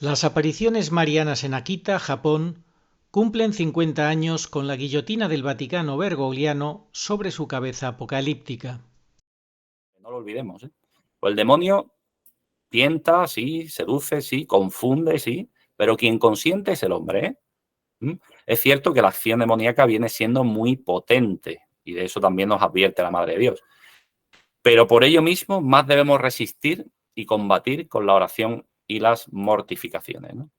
Las apariciones marianas en Akita, Japón, cumplen 50 años con la guillotina del Vaticano Bergogliano sobre su cabeza apocalíptica. No lo olvidemos, ¿eh? Pues el demonio tienta, sí, seduce, sí, confunde, sí, pero quien consiente es el hombre, ¿eh? Es cierto que la acción demoníaca viene siendo muy potente y de eso también nos advierte la Madre de Dios. Pero por ello mismo más debemos resistir y combatir con la oración y las mortificaciones, ¿no?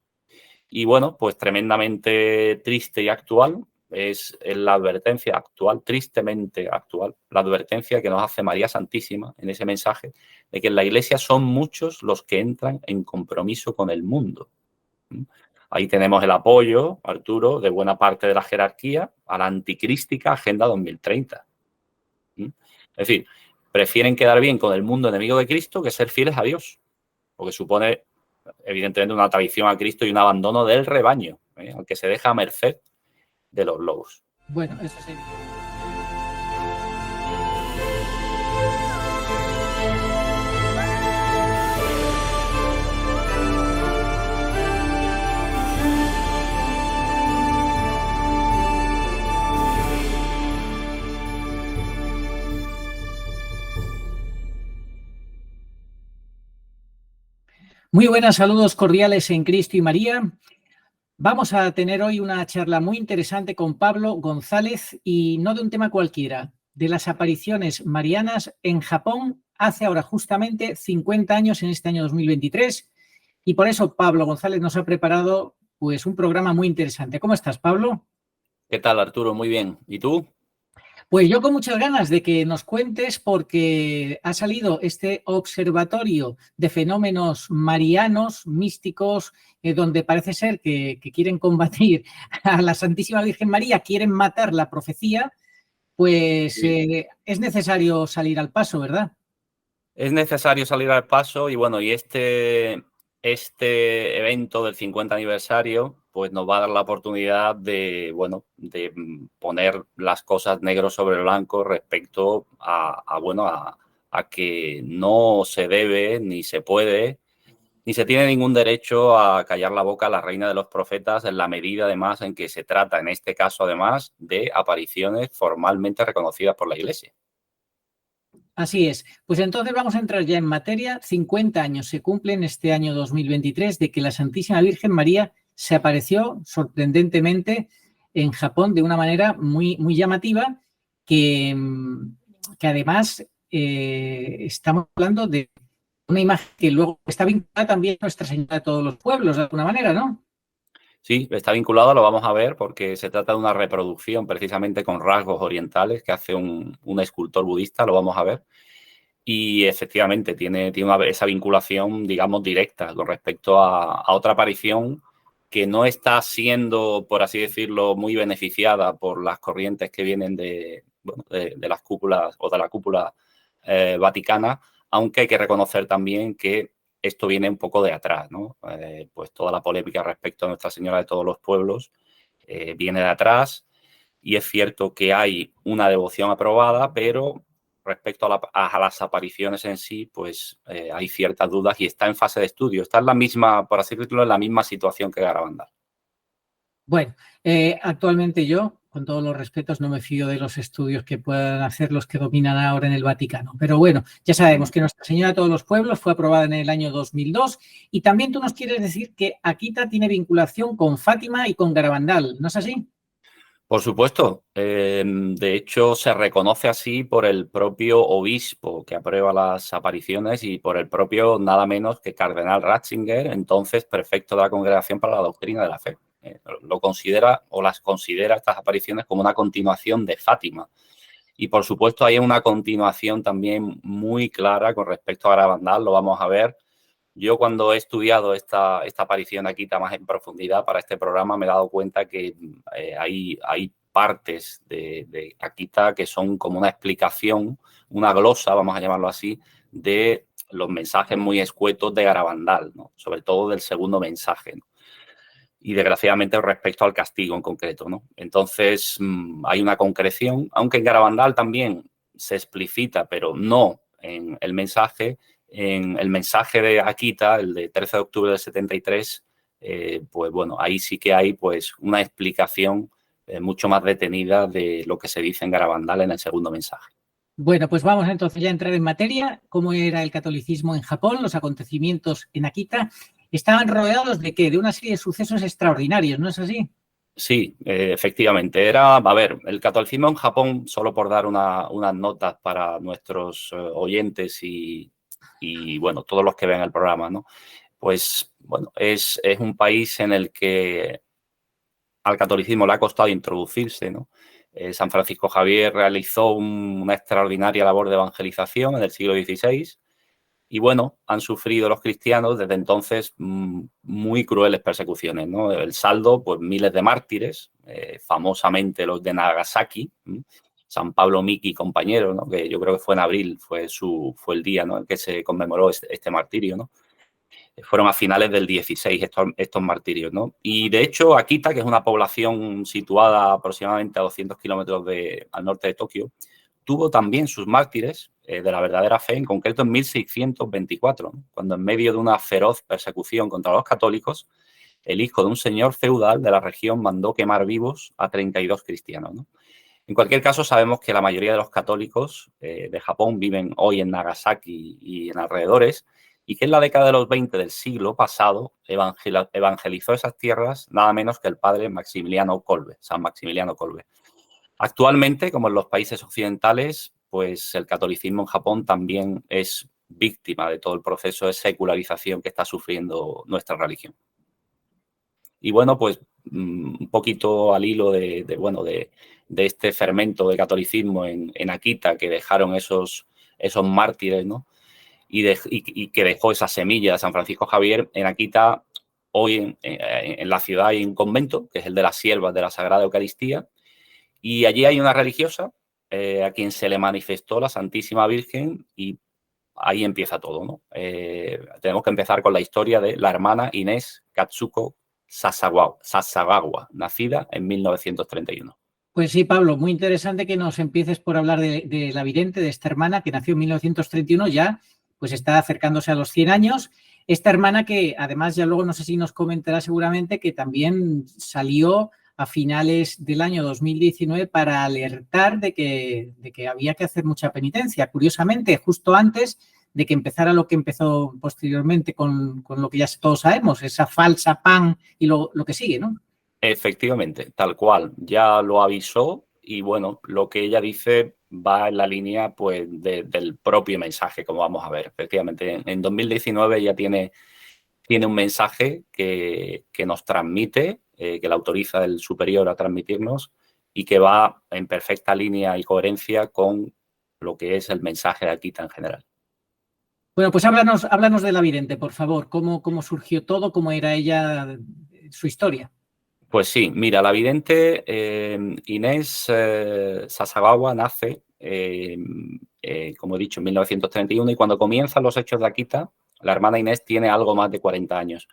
Y bueno, pues tremendamente triste y actual es la advertencia actual, tristemente actual, la advertencia que nos hace María Santísima en ese mensaje de que en la Iglesia son muchos los que entran en compromiso con el mundo. Ahí tenemos el apoyo, Arturo, de buena parte de la jerarquía a la anticrística Agenda 2030. Es decir, prefieren quedar bien con el mundo enemigo de Cristo que ser fieles a Dios, porque supone evidentemente una traición a Cristo y un abandono del rebaño, al que se deja a merced de los lobos. Bueno, eso sí. Muy buenas, saludos cordiales en Cristo y María. Vamos a tener hoy una charla muy interesante con Pablo González y no de un tema cualquiera, de las apariciones marianas en Japón hace ahora justamente 50 años en este año 2023 y por eso Pablo González nos ha preparado pues un programa muy interesante. ¿Cómo estás, Pablo? ¿Qué tal, Arturo? Muy bien. ¿Y tú? Pues yo con muchas ganas de que nos cuentes porque ha salido este observatorio de fenómenos marianos, místicos, donde parece ser que quieren combatir a la Santísima Virgen María, quieren matar la profecía, pues Sí. es necesario salir al paso, ¿verdad? Es necesario salir al paso y bueno, y este evento del 50 aniversario pues nos va a dar la oportunidad de, bueno, de poner las cosas negro sobre blanco respecto a que no se debe, ni se puede, ni se tiene ningún derecho a callar la boca a la reina de los profetas en la medida además en que se trata, en este caso además, de apariciones formalmente reconocidas por la Iglesia. Así es. Pues entonces vamos a entrar ya en materia. 50 años se cumplen este año 2023 de que la Santísima Virgen María se apareció sorprendentemente en Japón de una manera muy, muy llamativa, que, que además estamos hablando de una imagen que luego está vinculada también a Nuestra Señora de todos los pueblos, de alguna manera, ¿no? Sí, está vinculado, lo vamos a ver, porque se trata de una reproducción precisamente con rasgos orientales que hace un escultor budista, lo vamos a ver. Y efectivamente tiene esa vinculación, digamos, directa con respecto a otra aparición que no está siendo, por así decirlo, muy beneficiada por las corrientes que vienen de las cúpulas o de la cúpula vaticana, aunque hay que reconocer también que esto viene un poco de atrás, ¿no? Pues toda la polémica respecto a Nuestra Señora de todos los pueblos viene de atrás y es cierto que hay una devoción aprobada, pero respecto a las apariciones en sí, pues hay ciertas dudas y está en fase de estudio. Está en la misma, por así decirlo, en la misma situación que Garabandal. Bueno, actualmente yo, con todos los respetos, no me fío de los estudios que puedan hacer los que dominan ahora en el Vaticano. Pero bueno, ya sabemos que Nuestra Señora de todos los pueblos fue aprobada en el año 2002 y también tú nos quieres decir que Akita tiene vinculación con Fátima y con Garabandal, ¿no es así? Por supuesto. De hecho, se reconoce así por el propio obispo que aprueba las apariciones y por el propio nada menos que cardenal Ratzinger, entonces prefecto de la Congregación para la Doctrina de la Fe. Lo considera o las considera estas apariciones como una continuación de Fátima. Y por supuesto hay una continuación también muy clara con respecto a Garabandal, lo vamos a ver. Yo cuando he estudiado esta aparición aquí más en profundidad para este programa me he dado cuenta que hay partes de Akita que son como una explicación, una glosa, vamos a llamarlo así, de los mensajes muy escuetos de Garabandal, ¿no? Sobre todo del segundo mensaje, ¿no? Y desgraciadamente respecto al castigo en concreto, ¿no? Entonces hay una concreción, aunque en Garabandal también se explicita, pero no en el mensaje de Akita, el de 13 de octubre del 73, pues bueno, ahí sí que hay pues una explicación mucho más detenida de lo que se dice en Garabandal en el segundo mensaje. Bueno, pues vamos entonces ya a entrar en materia. ¿Cómo era el catolicismo en Japón? Los acontecimientos en Akita estaban rodeados ¿de qué? De una serie de sucesos extraordinarios, ¿no es así? Sí, efectivamente. Era, a ver, el catolicismo en Japón, solo por dar unas notas para nuestros oyentes y, bueno, todos los que ven el programa, ¿no? Pues, bueno, es un país en el que al catolicismo le ha costado introducirse, ¿no? San Francisco Javier realizó una extraordinaria labor de evangelización en el siglo XVI y, bueno, han sufrido los cristianos desde entonces muy crueles persecuciones, ¿no? El saldo, pues miles de mártires, famosamente los de Nagasaki, San Pablo Miki, compañero, ¿no? Que yo creo que fue en abril, fue el día, ¿no?, en que se conmemoró este martirio, ¿no? Fueron a finales del 16 estos martirios, ¿no? Y, de hecho, Akita, que es una población situada aproximadamente a 200 kilómetros al norte de Tokio, tuvo también sus mártires de la verdadera fe, en concreto en 1624, ¿no?, cuando en medio de una feroz persecución contra los católicos, el hijo de un señor feudal de la región mandó quemar vivos a 32 cristianos, ¿no? En cualquier caso, sabemos que la mayoría de los católicos de Japón viven hoy en Nagasaki y en alrededores, y que en la década de los 20 del siglo pasado evangelizó esas tierras nada menos que el padre Maximiliano Kolbe, San Maximiliano Kolbe. Actualmente, como en los países occidentales, pues el catolicismo en Japón también es víctima de todo el proceso de secularización que está sufriendo nuestra religión. Y, bueno, pues un poquito al hilo de este fermento de catolicismo en Akita que dejaron esos mártires, ¿no?, y que dejó esa semilla de San Francisco Javier. En Akita, hoy en la ciudad hay un convento, que es el de las Siervas de la Sagrada Eucaristía, y allí hay una religiosa a quien se le manifestó la Santísima Virgen, y ahí empieza todo, ¿no? Tenemos que empezar con la historia de la hermana Inés Katsuko Sasagawa, nacida en 1931. Pues sí, Pablo, muy interesante que nos empieces por hablar de la vidente, de esta hermana que nació en 1931, ya pues está acercándose a los 100 años. Esta hermana que además ya luego no sé si nos comentará seguramente que también salió a finales del año 2019 para alertar de que había que hacer mucha penitencia. Curiosamente, justo antes de que empezara lo que empezó posteriormente con lo que ya todos sabemos, esa falsa pan y lo que sigue, ¿no? Efectivamente, tal cual. Ya lo avisó y, bueno, lo que ella dice va en la línea pues del propio mensaje, como vamos a ver. Efectivamente, en 2019 ella tiene un mensaje que nos transmite, que la autoriza el superior a transmitirnos y que va en perfecta línea y coherencia con lo que es el mensaje de Akita en general. Bueno, pues háblanos de la vidente, por favor. ¿Cómo surgió todo? ¿Cómo era ella, su historia? Pues sí, mira, la vidente Inés Sasagawa nace, como he dicho, en 1931, y cuando comienzan los hechos de Akita, la hermana Inés tiene algo más de 40 años.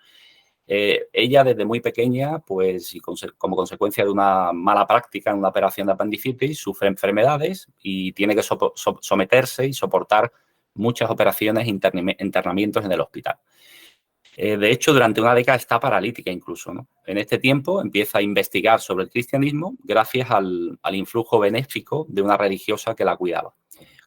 Ella desde muy pequeña, pues, y como consecuencia de una mala práctica en una operación de apendicitis, sufre enfermedades y tiene que someterse y soportar muchas operaciones e internamientos en el hospital. De hecho, durante una década está paralítica incluso, ¿no? En este tiempo empieza a investigar sobre el cristianismo gracias al influjo benéfico de una religiosa que la cuidaba.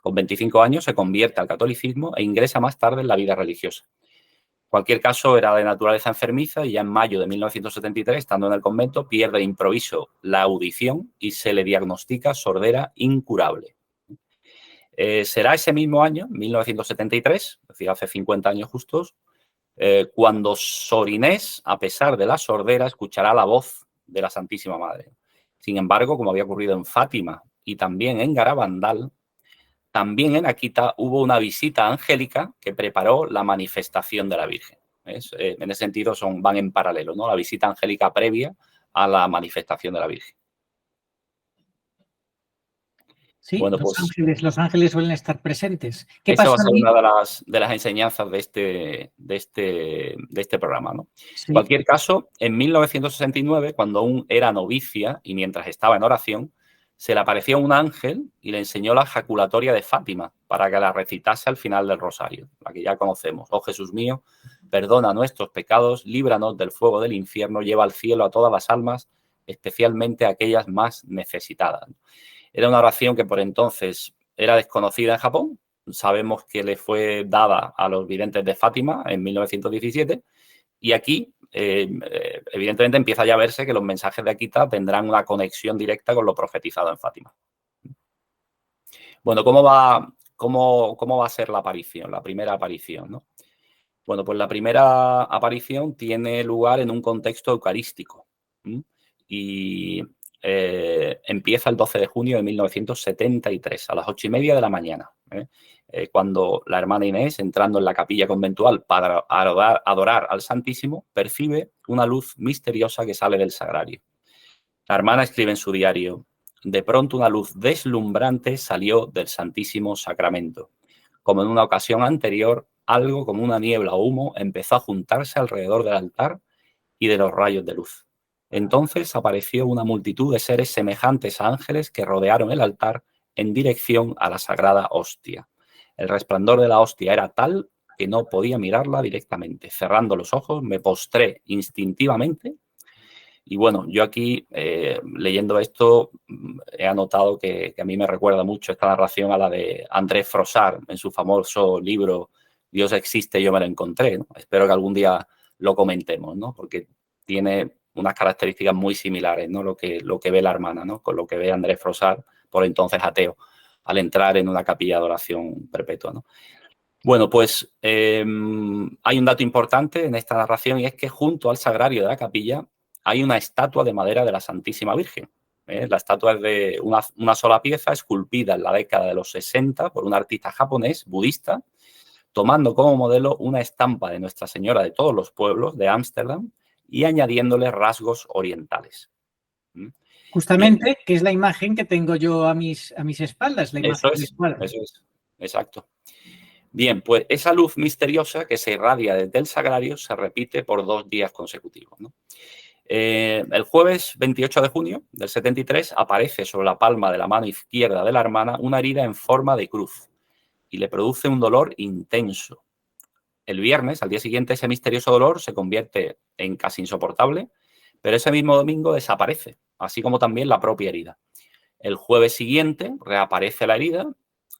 Con 25 años se convierte al catolicismo e ingresa más tarde en la vida religiosa. En cualquier caso, era de naturaleza enfermiza y ya en mayo de 1973, estando en el convento, pierde de improviso la audición y se le diagnostica sordera incurable. Será ese mismo año, 1973, es decir, hace 50 años justos, cuando Sor Inés, a pesar de la sordera, escuchará la voz de la Santísima Madre. Sin embargo, como había ocurrido en Fátima y también en Garabandal, también en Akita hubo una visita angélica que preparó la manifestación de la Virgen. En ese sentido van en paralelo, ¿no? La visita angélica previa a la manifestación de la Virgen. Sí, Bueno, pues los ángeles suelen estar presentes. ¿Qué esa va pasó a ser allí? una de las enseñanzas de este programa, ¿no? En Sí. cualquier caso, en 1969, cuando aún era novicia y mientras estaba en oración, se le apareció un ángel y le enseñó la jaculatoria de Fátima para que la recitase al final del rosario, la que ya conocemos. Oh Jesús mío, perdona nuestros pecados, líbranos del fuego del infierno, lleva al cielo a todas las almas, especialmente a aquellas más necesitadas. Era una oración que por entonces era desconocida en Japón. Sabemos que le fue dada a los videntes de Fátima en 1917 y aquí, evidentemente, empieza ya a verse que los mensajes de Akita tendrán una conexión directa con lo profetizado en Fátima. Bueno, ¿cómo va a ser la aparición, la primera aparición, ¿no? Bueno, pues la primera aparición tiene lugar en un contexto eucarístico y empieza el 12 de junio de 1973 a las 8:30 de la mañana, cuando la hermana Inés, entrando en la capilla conventual para adorar al Santísimo, percibe una luz misteriosa que sale del sagrario. La hermana escribe en su diario: de pronto una luz deslumbrante salió del Santísimo Sacramento. Como en una ocasión anterior, algo como una niebla o humo empezó a juntarse alrededor del altar y de los rayos de luz. Entonces apareció una multitud de seres semejantes a ángeles que rodearon el altar en dirección a la sagrada hostia. El resplandor de la hostia era tal que no podía mirarla directamente. Cerrando los ojos, me postré instintivamente. Y bueno, yo aquí, leyendo esto, he anotado que a mí me recuerda mucho esta narración a la de André Froissart en su famoso libro Dios existe, yo me lo encontré, ¿no? Espero que algún día lo comentemos, ¿no? Porque tiene unas características muy similares, ¿no? Lo que ve la hermana, ¿no? Con lo que ve André Froissart, por entonces ateo, al entrar en una capilla de adoración perpetua, ¿no? Bueno, pues hay un dato importante en esta narración y es que junto al sagrario de la capilla hay una estatua de madera de la Santísima Virgen. La estatua es de una sola pieza, esculpida en la década de los 60 por un artista japonés budista, tomando como modelo una estampa de Nuestra Señora de todos los pueblos de Ámsterdam y añadiéndole rasgos orientales. Justamente, bien, que es la imagen que tengo yo a mis espaldas, la imagen eso es, exacto. Bien, pues esa luz misteriosa que se irradia desde el sagrario se repite por 2 días consecutivos, ¿no? El jueves 28 de junio del 73 aparece sobre la palma de la mano izquierda de la hermana una herida en forma de cruz y le produce un dolor intenso. El viernes, al día siguiente, ese misterioso dolor se convierte en casi insoportable, pero ese mismo domingo desaparece, así como también la propia herida. El jueves siguiente reaparece la herida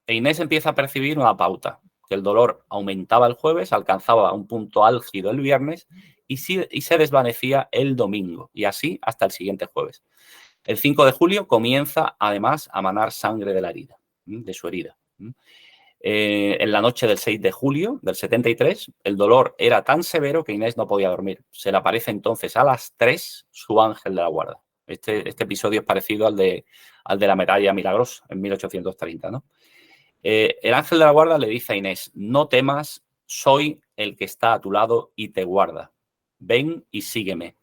e Inés empieza a percibir una pauta, que el dolor aumentaba el jueves, alcanzaba un punto álgido el viernes y se desvanecía el domingo, y así hasta el siguiente jueves. El 5 de julio comienza además a manar sangre de la herida, de su herida. En la noche del 6 de julio del 73, el dolor era tan severo que Inés no podía dormir. Se le aparece entonces a las 3 su ángel de la guarda. Este episodio es parecido al de la medalla milagrosa en 1830, ¿no? El ángel de la guarda le dice a Inés: no temas, soy el que está a tu lado y te guarda. Ven y sígueme.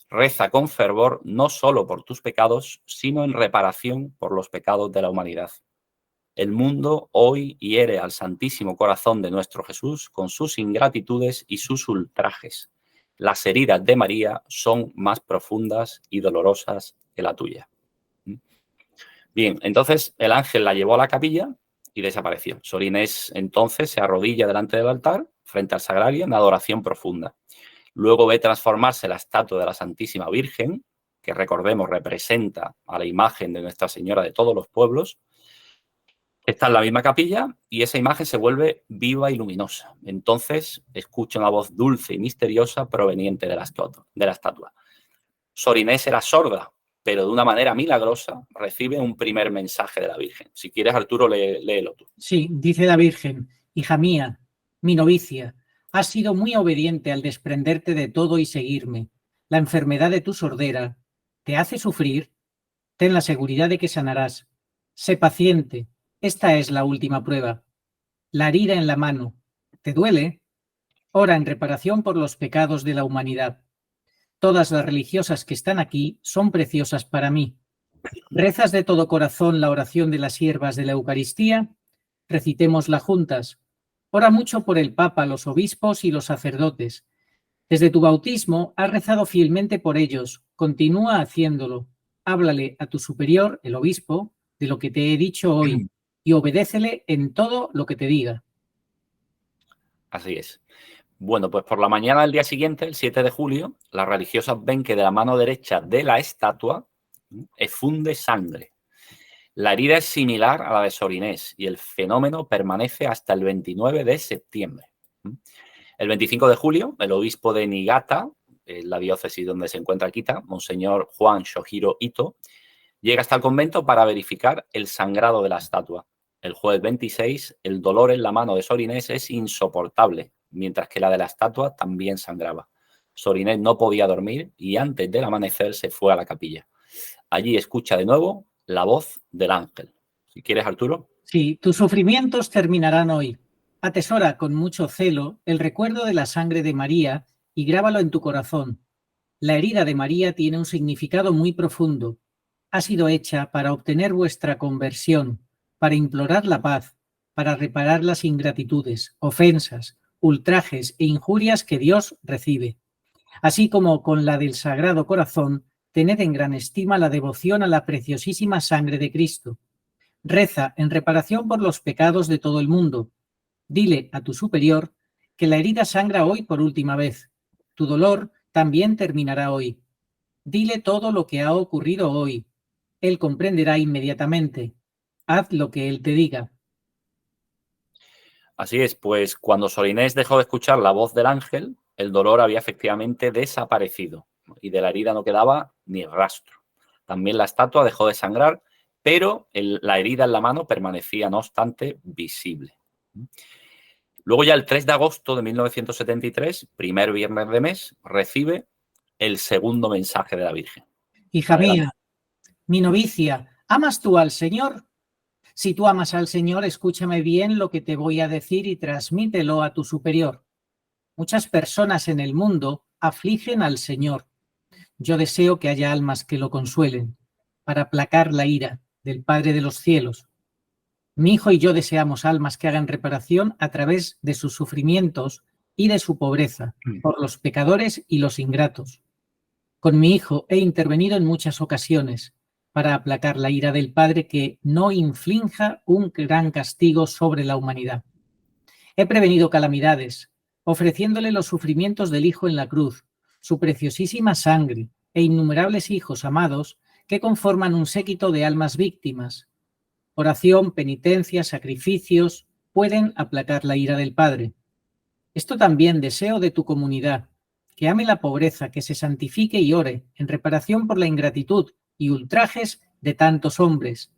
Reza con fervor no solo por tus pecados, sino en reparación por los pecados de la humanidad. El mundo hoy hiere al Santísimo Corazón de nuestro Jesús con sus ingratitudes y sus ultrajes. Las heridas de María son más profundas y dolorosas que la tuya. Bien, entonces el ángel la llevó a la capilla y desapareció. Sor Inés entonces se arrodilla delante del altar, frente al sagrario, en adoración profunda. Luego ve transformarse la estatua de la Santísima Virgen, que recordemos representa a la imagen de Nuestra Señora de todos los pueblos. Está en la misma capilla y esa imagen se vuelve viva y luminosa. Entonces escucha una voz dulce y misteriosa proveniente de la estatua. Sor Inés era sorda, pero de una manera milagrosa recibe un primer mensaje de la Virgen. Si quieres, Arturo, léelo tú. Sí, dice la Virgen: hija mía, mi novicia, has sido muy obediente al desprenderte de todo y seguirme. La enfermedad de tu sordera te hace sufrir. Ten la seguridad de que sanarás. Sé paciente. Esta es la última prueba. La herida en la mano. ¿Te duele? Ora en reparación por los pecados de la humanidad. Todas las religiosas que están aquí son preciosas para mí. ¿Rezas de todo corazón la oración de las siervas de la Eucaristía? Recitémosla juntas. Ora mucho por el Papa, los obispos y los sacerdotes. Desde tu bautismo has rezado fielmente por ellos. Continúa haciéndolo. háblale a tu superior, el obispo, de lo que te he dicho hoy y obedécele en todo lo que te diga. Así es. Bueno, pues por la mañana del día siguiente, el 7 de julio, las religiosas ven que de la mano derecha de la estatua efunde sangre. La herida es similar a la de Sor Inés y el fenómeno permanece hasta el 29 de septiembre. El 25 de julio, el obispo de Niigata, la diócesis donde se encuentra Akita, Monseñor Juan Shohiro Ito, llega hasta el convento para verificar el sangrado de la estatua. El jueves 26, el dolor en la mano de Sor Inés es insoportable, mientras que la de la estatua también sangraba. Sor Inés no podía dormir y antes del amanecer se fue a la capilla. Allí escucha de nuevo la voz del ángel. Si quieres, Arturo. Sí, tus sufrimientos terminarán hoy. Atesora con mucho celo el recuerdo de la sangre de María y grábalo en tu corazón. La herida de María tiene un significado muy profundo. Ha sido hecha para obtener vuestra conversión, para implorar la paz, para reparar las ingratitudes, ofensas, ultrajes e injurias que Dios recibe. Así como con la del Sagrado Corazón, tened en gran estima la devoción a la preciosísima sangre de Cristo. Reza en reparación por los pecados de todo el mundo. Dile a tu superior que la herida sangra hoy por última vez. Tu dolor también terminará hoy. Dile todo lo que ha ocurrido hoy. Él comprenderá inmediatamente. Haz lo que él te diga. Así es, pues cuando Sor Inés dejó de escuchar la voz del ángel, el dolor había efectivamente desaparecido y de la herida no quedaba ni rastro. También la estatua dejó de sangrar, pero la herida en la mano permanecía, no obstante, visible. Luego ya el 3 de agosto de 1973, primer viernes de mes, recibe el segundo mensaje de la Virgen. Hija mía, mi novicia, ¿amas tú al Señor? Si tú amas al Señor, escúchame bien lo que te voy a decir y transmítelo a tu superior. Muchas personas en el mundo afligen al Señor. Yo deseo que haya almas que lo consuelen, para aplacar la ira del Padre de los cielos. Mi hijo y yo deseamos almas que hagan reparación a través de sus sufrimientos y de su pobreza, por los pecadores y los ingratos. Con mi hijo he intervenido en muchas ocasiones para aplacar la ira del Padre que no inflinja un gran castigo sobre la humanidad. He prevenido calamidades, ofreciéndole los sufrimientos del Hijo en la cruz, su preciosísima sangre e innumerables hijos amados que conforman un séquito de almas víctimas. Oración, penitencia, sacrificios pueden aplacar la ira del Padre. Esto también deseo de tu comunidad, que ame la pobreza, que se santifique y ore en reparación por la ingratitud y ultrajes de tantos hombres.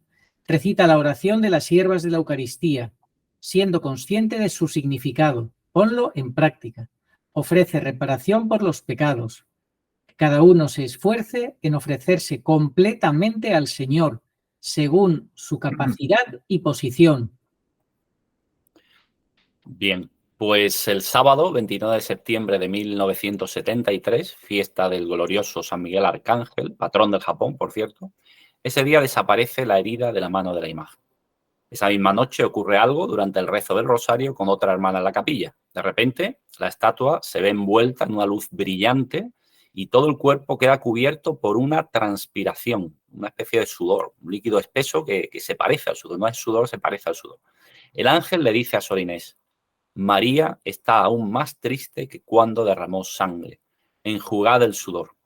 Recita la oración de las siervas de la Eucaristía, siendo consciente de su significado. Ponlo en práctica. Ofrece reparación por los pecados. Cada uno se esfuerce en ofrecerse completamente al Señor, según su capacidad y posición. Bien, pues el sábado 29 de septiembre de 1973, fiesta del glorioso San Miguel Arcángel, patrón del Japón, por cierto, ese día desaparece la herida de la mano de la imagen. Esa misma noche ocurre algo durante el rezo del rosario con otra hermana en la capilla. De repente, la estatua se ve envuelta en una luz brillante y todo el cuerpo queda cubierto por una transpiración, una especie de sudor, un líquido espeso que se parece al sudor. No es sudor, se parece al sudor. El ángel le dice a Sor Inés: María está aún más triste que cuando derramó sangre. Enjugad el sudor.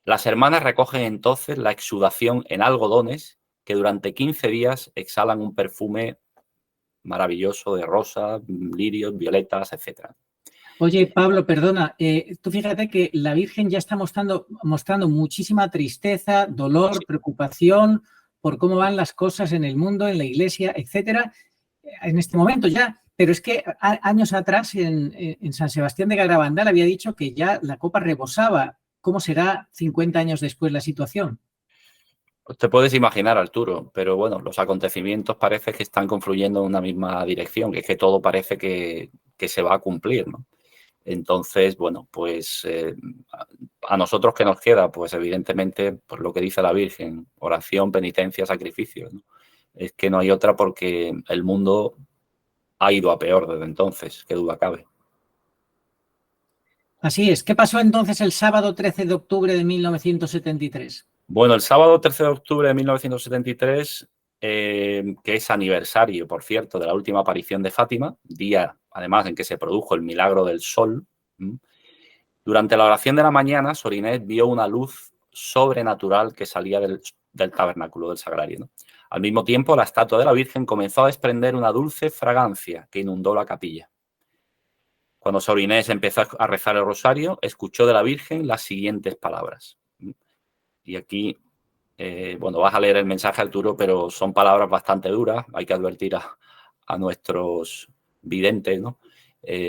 Las hermanas recogen entonces la exudación en algodones que durante 15 días exhalan un perfume maravilloso de rosas, lirios, violetas, etc. Oye, Pablo, perdona, tú fíjate que la Virgen ya está mostrando muchísima tristeza, dolor, preocupación por cómo van las cosas en el mundo, en la Iglesia, etcétera, en este momento ya. Pero es que años atrás en San Sebastián de Garabandal había dicho que ya la copa rebosaba. ¿Cómo será 50 años después la situación? Pues te puedes imaginar, Arturo, pero bueno, los acontecimientos parece que están confluyendo en una misma dirección, que es que todo parece que se va a cumplir, ¿no? Entonces, bueno, pues a nosotros ¿qué nos queda? Pues evidentemente, por lo que dice la Virgen, oración, penitencia, sacrificio, ¿no? Es que no hay otra porque el mundo ha ido a peor desde entonces, qué duda cabe. Así es. ¿Qué pasó entonces el sábado 13 de octubre de 1973? Bueno, el sábado 13 de octubre de 1973, que es aniversario, por cierto, de la última aparición de Fátima, día además en que se produjo el milagro del sol, durante la oración de la mañana, Sor Inés vio una luz sobrenatural que salía del tabernáculo, del sagrario, ¿no? Al mismo tiempo, la estatua de la Virgen comenzó a desprender una dulce fragancia que inundó la capilla. Cuando Sor Inés empezó a rezar el rosario, escuchó de la Virgen las siguientes palabras. Y aquí, bueno, vas a leer el mensaje, Arturo, pero son palabras bastante duras. Hay que advertir a nuestros videntes, ¿no?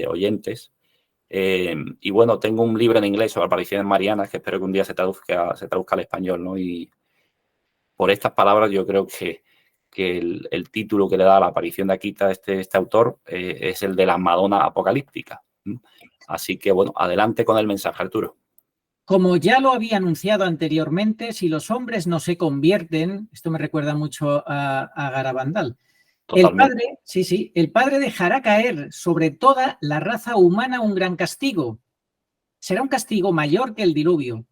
Oyentes. Y bueno, tengo un libro en inglés sobre apariciones marianas que espero que un día se traduzca al español, ¿no? Y por estas palabras yo creo que el título que le da a la aparición de Akita este autor es el de la Madonna apocalíptica. Así que, bueno, adelante con el mensaje, Arturo. Como ya lo había anunciado anteriormente, si los hombres no se convierten, esto me recuerda mucho a Garabandal, Totalmente. el Padre dejará caer sobre toda la raza humana un gran castigo. Será un castigo mayor que el diluvio,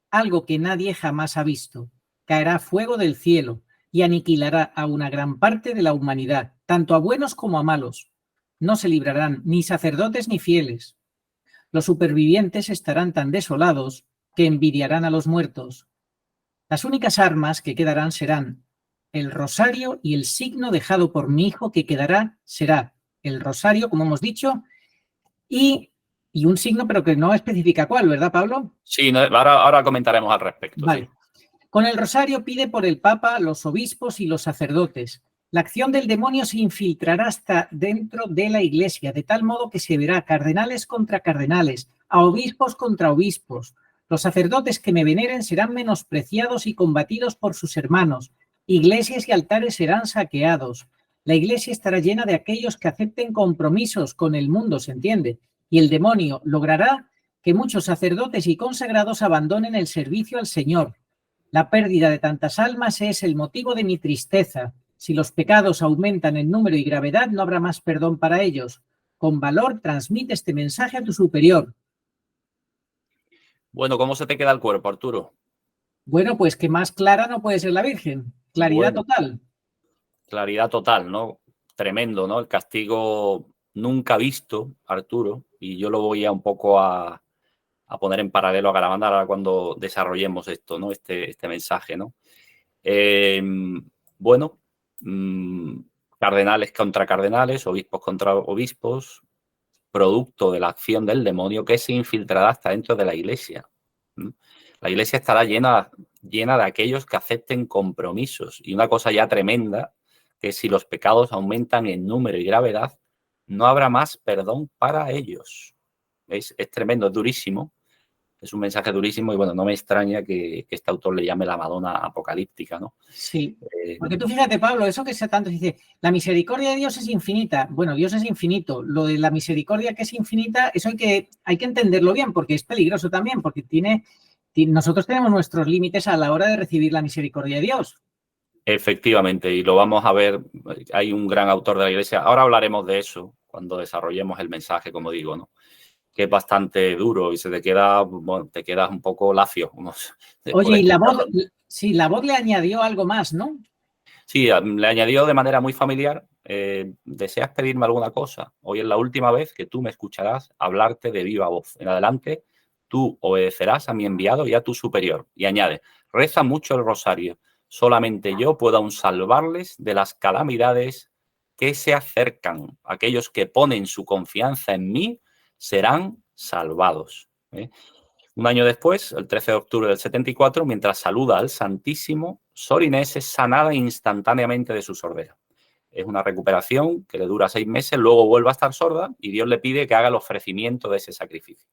algo que nadie jamás ha visto. Caerá fuego del cielo y aniquilará a una gran parte de la humanidad, tanto a buenos como a malos. No se librarán ni sacerdotes ni fieles. Los supervivientes estarán tan desolados que envidiarán a los muertos. Las únicas armas que quedarán serán el rosario y el signo dejado por mi hijo que quedará será el rosario, como hemos dicho, y un signo, pero que no especifica cuál, ¿verdad, Pablo? Sí, ahora comentaremos al respecto. Vale. Sí. Con el rosario pide por el Papa, los obispos y los sacerdotes. La acción del demonio se infiltrará hasta dentro de la Iglesia, de tal modo que se verá cardenales contra cardenales, a obispos contra obispos. Los sacerdotes que me veneren serán menospreciados y combatidos por sus hermanos. Iglesias y altares serán saqueados. La Iglesia estará llena de aquellos que acepten compromisos con el mundo, ¿se entiende? Y el demonio logrará que muchos sacerdotes y consagrados abandonen el servicio al Señor. La pérdida de tantas almas es el motivo de mi tristeza. Si los pecados aumentan en número y gravedad, no habrá más perdón para ellos. Con valor, transmite este mensaje a tu superior. Bueno, ¿cómo se te queda el cuerpo, Arturo? Bueno, pues que más clara no puede ser la Virgen. Claridad total. Claridad total, ¿no? Tremendo, ¿no? El castigo nunca visto, Arturo, y yo lo voy a un poco a poner en paralelo a Garabandal ahora cuando desarrollemos esto, ¿no? Este mensaje, ¿no? Bueno, cardenales contra cardenales, obispos contra obispos, producto de la acción del demonio que se infiltrará hasta dentro de la Iglesia. La Iglesia estará llena de aquellos que acepten compromisos. Y una cosa ya tremenda, que si los pecados aumentan en número y gravedad, no habrá más perdón para ellos. ¿Veis? Es tremendo, es durísimo. Es un mensaje durísimo y, bueno, no me extraña que este autor le llame la Madonna apocalíptica, ¿no? Sí, porque tú fíjate, Pablo, eso que se tanto dice, la misericordia de Dios es infinita. Bueno, Dios es infinito. Lo de la misericordia que es infinita, eso hay que entenderlo bien, porque es peligroso también, porque nosotros tenemos nuestros límites a la hora de recibir la misericordia de Dios. Efectivamente, y lo vamos a ver. Hay un gran autor de la Iglesia. Ahora hablaremos de eso cuando desarrollemos el mensaje, como digo, ¿no? Que es bastante duro y se te queda, bueno, te quedas un poco lacio. Oye, y la voz le añadió algo más, ¿no? Sí, le añadió de manera muy familiar: ¿deseas pedirme alguna cosa? Hoy es la última vez que tú me escucharás hablarte de viva voz. En adelante, tú obedecerás a mi enviado y a tu superior. Y añade: reza mucho el rosario. Solamente yo puedo aún salvarles de las calamidades que se acercan. Aquellos que ponen su confianza en mí serán salvados. Un año después, el 13 de octubre del 74, mientras saluda al Santísimo, Sor Inés es sanada instantáneamente de su sordera. Es una recuperación que le dura 6 meses, luego vuelve a estar sorda y Dios le pide que haga el ofrecimiento de ese sacrificio.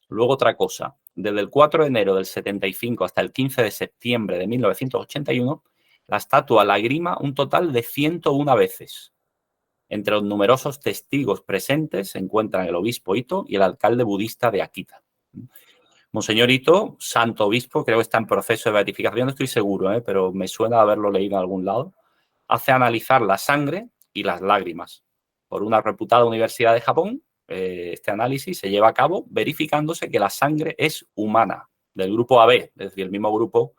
Luego, otra cosa: desde el 4 de enero del 75 hasta el 15 de septiembre de 1981, la estatua lagrima un total de 101 veces. Entre los numerosos testigos presentes se encuentran el obispo Ito y el alcalde budista de Akita. Monseñor Ito, santo obispo, creo que está en proceso de beatificación, no estoy seguro, pero me suena haberlo leído en algún lado, hace analizar la sangre y las lágrimas por una reputada universidad de Japón. Este análisis se lleva a cabo verificándose que la sangre es humana, del grupo AB, es decir, el mismo grupo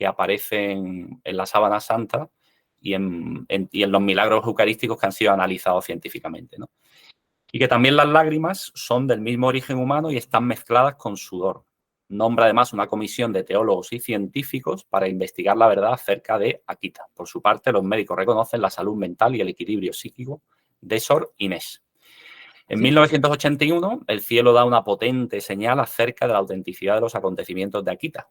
que aparecen en la sábana santa y en los milagros eucarísticos que han sido analizados científicamente, ¿no? Y que también las lágrimas son del mismo origen humano y están mezcladas con sudor. Nombra además una comisión de teólogos y científicos para investigar la verdad acerca de Akita. Por su parte, los médicos reconocen la salud mental y el equilibrio psíquico de Sor Inés. En 1981, el cielo da una potente señal acerca de la autenticidad de los acontecimientos de Akita,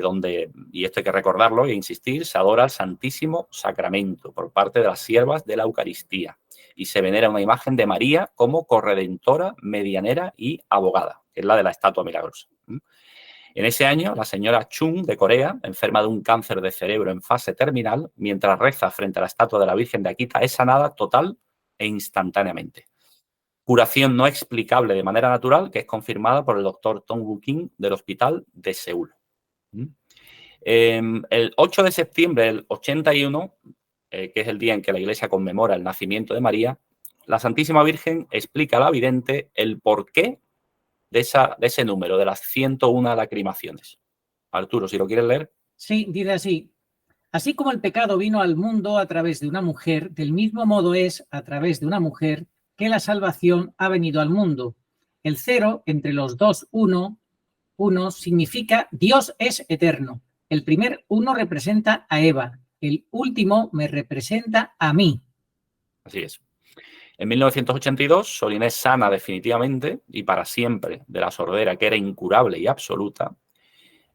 donde, y esto hay que recordarlo e insistir, se adora el Santísimo Sacramento por parte de las siervas de la Eucaristía y se venera una imagen de María como corredentora, medianera y abogada, que es la de la estatua milagrosa. En ese año, la señora Chung de Corea, enferma de un cáncer de cerebro en fase terminal, mientras reza frente a la estatua de la Virgen de Akita, es sanada total e instantáneamente. Curación no explicable de manera natural, que es confirmada por el doctor Tong Woo Kim del Hospital de Seúl. El 8 de septiembre del 81, que es el día en que la Iglesia conmemora el nacimiento de María, la Santísima Virgen explica a la vidente el porqué de ese número, de las 101 lacrimaciones. Arturo, si lo quieres leer. Sí, dice así. Así como el pecado vino al mundo a través de una mujer, del mismo modo es a través de una mujer que la salvación ha venido al mundo. El 0 entre los dos 1 significa Dios es eterno. El primer 1 representa a Eva. El último me representa a mí. Así es. En 1982, Sor Inés sana definitivamente y para siempre de la sordera, que era incurable y absoluta.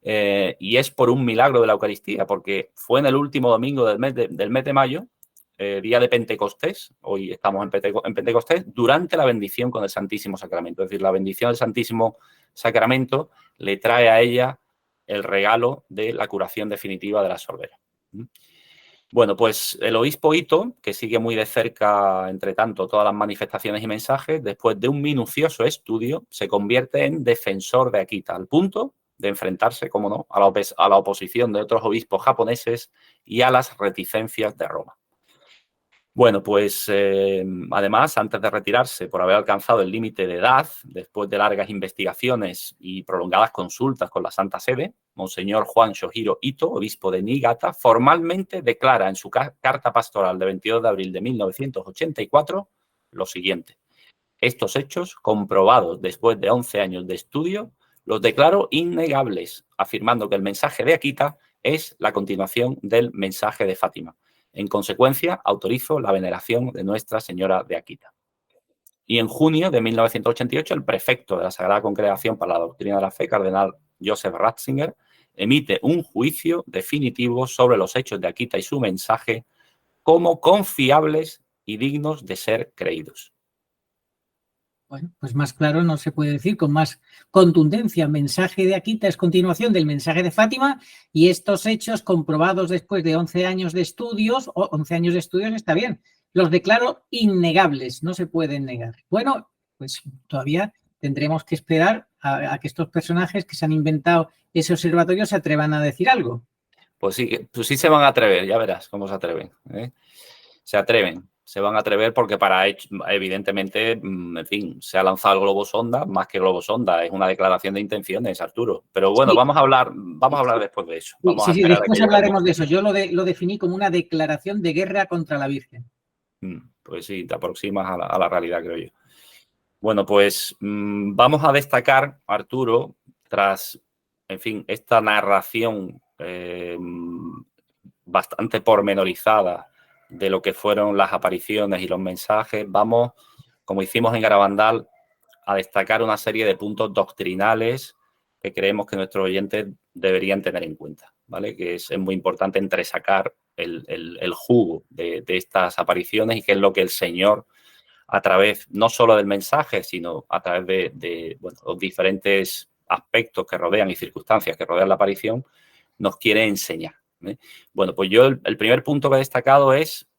Y es por un milagro de la Eucaristía, porque fue en el último domingo del mes de mayo, día de Pentecostés, hoy estamos en Pentecostés, durante la bendición con el Santísimo Sacramento. Es decir, la bendición del Santísimo Sacramento le trae a ella el regalo de la curación definitiva de la sordera. Bueno, pues el obispo Ito, que sigue muy de cerca, entre tanto, todas las manifestaciones y mensajes, después de un minucioso estudio, se convierte en defensor de Akita, al punto de enfrentarse, como no, a la oposición de otros obispos japoneses y a las reticencias de Roma. Bueno, pues además, antes de retirarse por haber alcanzado el límite de edad, después de largas investigaciones y prolongadas consultas con la Santa Sede, Monseñor Juan Shohiro Ito, obispo de Niigata, formalmente declara en su carta pastoral de 22 de abril de 1984 lo siguiente. Estos hechos, comprobados después de 11 años de estudio, los declaro innegables, afirmando que el mensaje de Akita es la continuación del mensaje de Fátima. En consecuencia, autorizo la veneración de Nuestra Señora de Akita. Y en junio de 1988, el prefecto de la Sagrada Congregación para la Doctrina de la Fe, cardenal Joseph Ratzinger, emite un juicio definitivo sobre los hechos de Akita y su mensaje como confiables y dignos de ser creídos. Bueno, pues más claro no se puede decir, con más contundencia. El mensaje de Akita es continuación del mensaje de Fátima y estos hechos comprobados después de 11 años de estudios, 11 años de estudios está bien, los declaro innegables, no se pueden negar. Bueno, pues todavía tendremos que esperar a que estos personajes que se han inventado ese observatorio se atrevan a decir algo. Pues sí se van a atrever, ya verás cómo se atreven. Se atreven. Se van a atrever porque evidentemente, en fin, se ha lanzado el globo sonda, más que globo sonda, es una declaración de intenciones, Arturo. Pero bueno, sí. vamos a hablar después de eso. Sí, después hablaremos de eso. Yo lo definí como una declaración de guerra contra la Virgen. Pues sí, te aproximas a la realidad, creo yo. Bueno, pues vamos a destacar, Arturo, tras, en fin, esta narración bastante pormenorizada de lo que fueron las apariciones y los mensajes, vamos, como hicimos en Garabandal, a destacar una serie de puntos doctrinales que creemos que nuestros oyentes deberían tener en cuenta, ¿vale? Que es muy importante entresacar el jugo de estas apariciones y qué es lo que el Señor, a través no solo del mensaje, sino a través de los diferentes aspectos que rodean y circunstancias que rodean la aparición, nos quiere enseñar. Bueno, pues yo el primer punto que he destacado es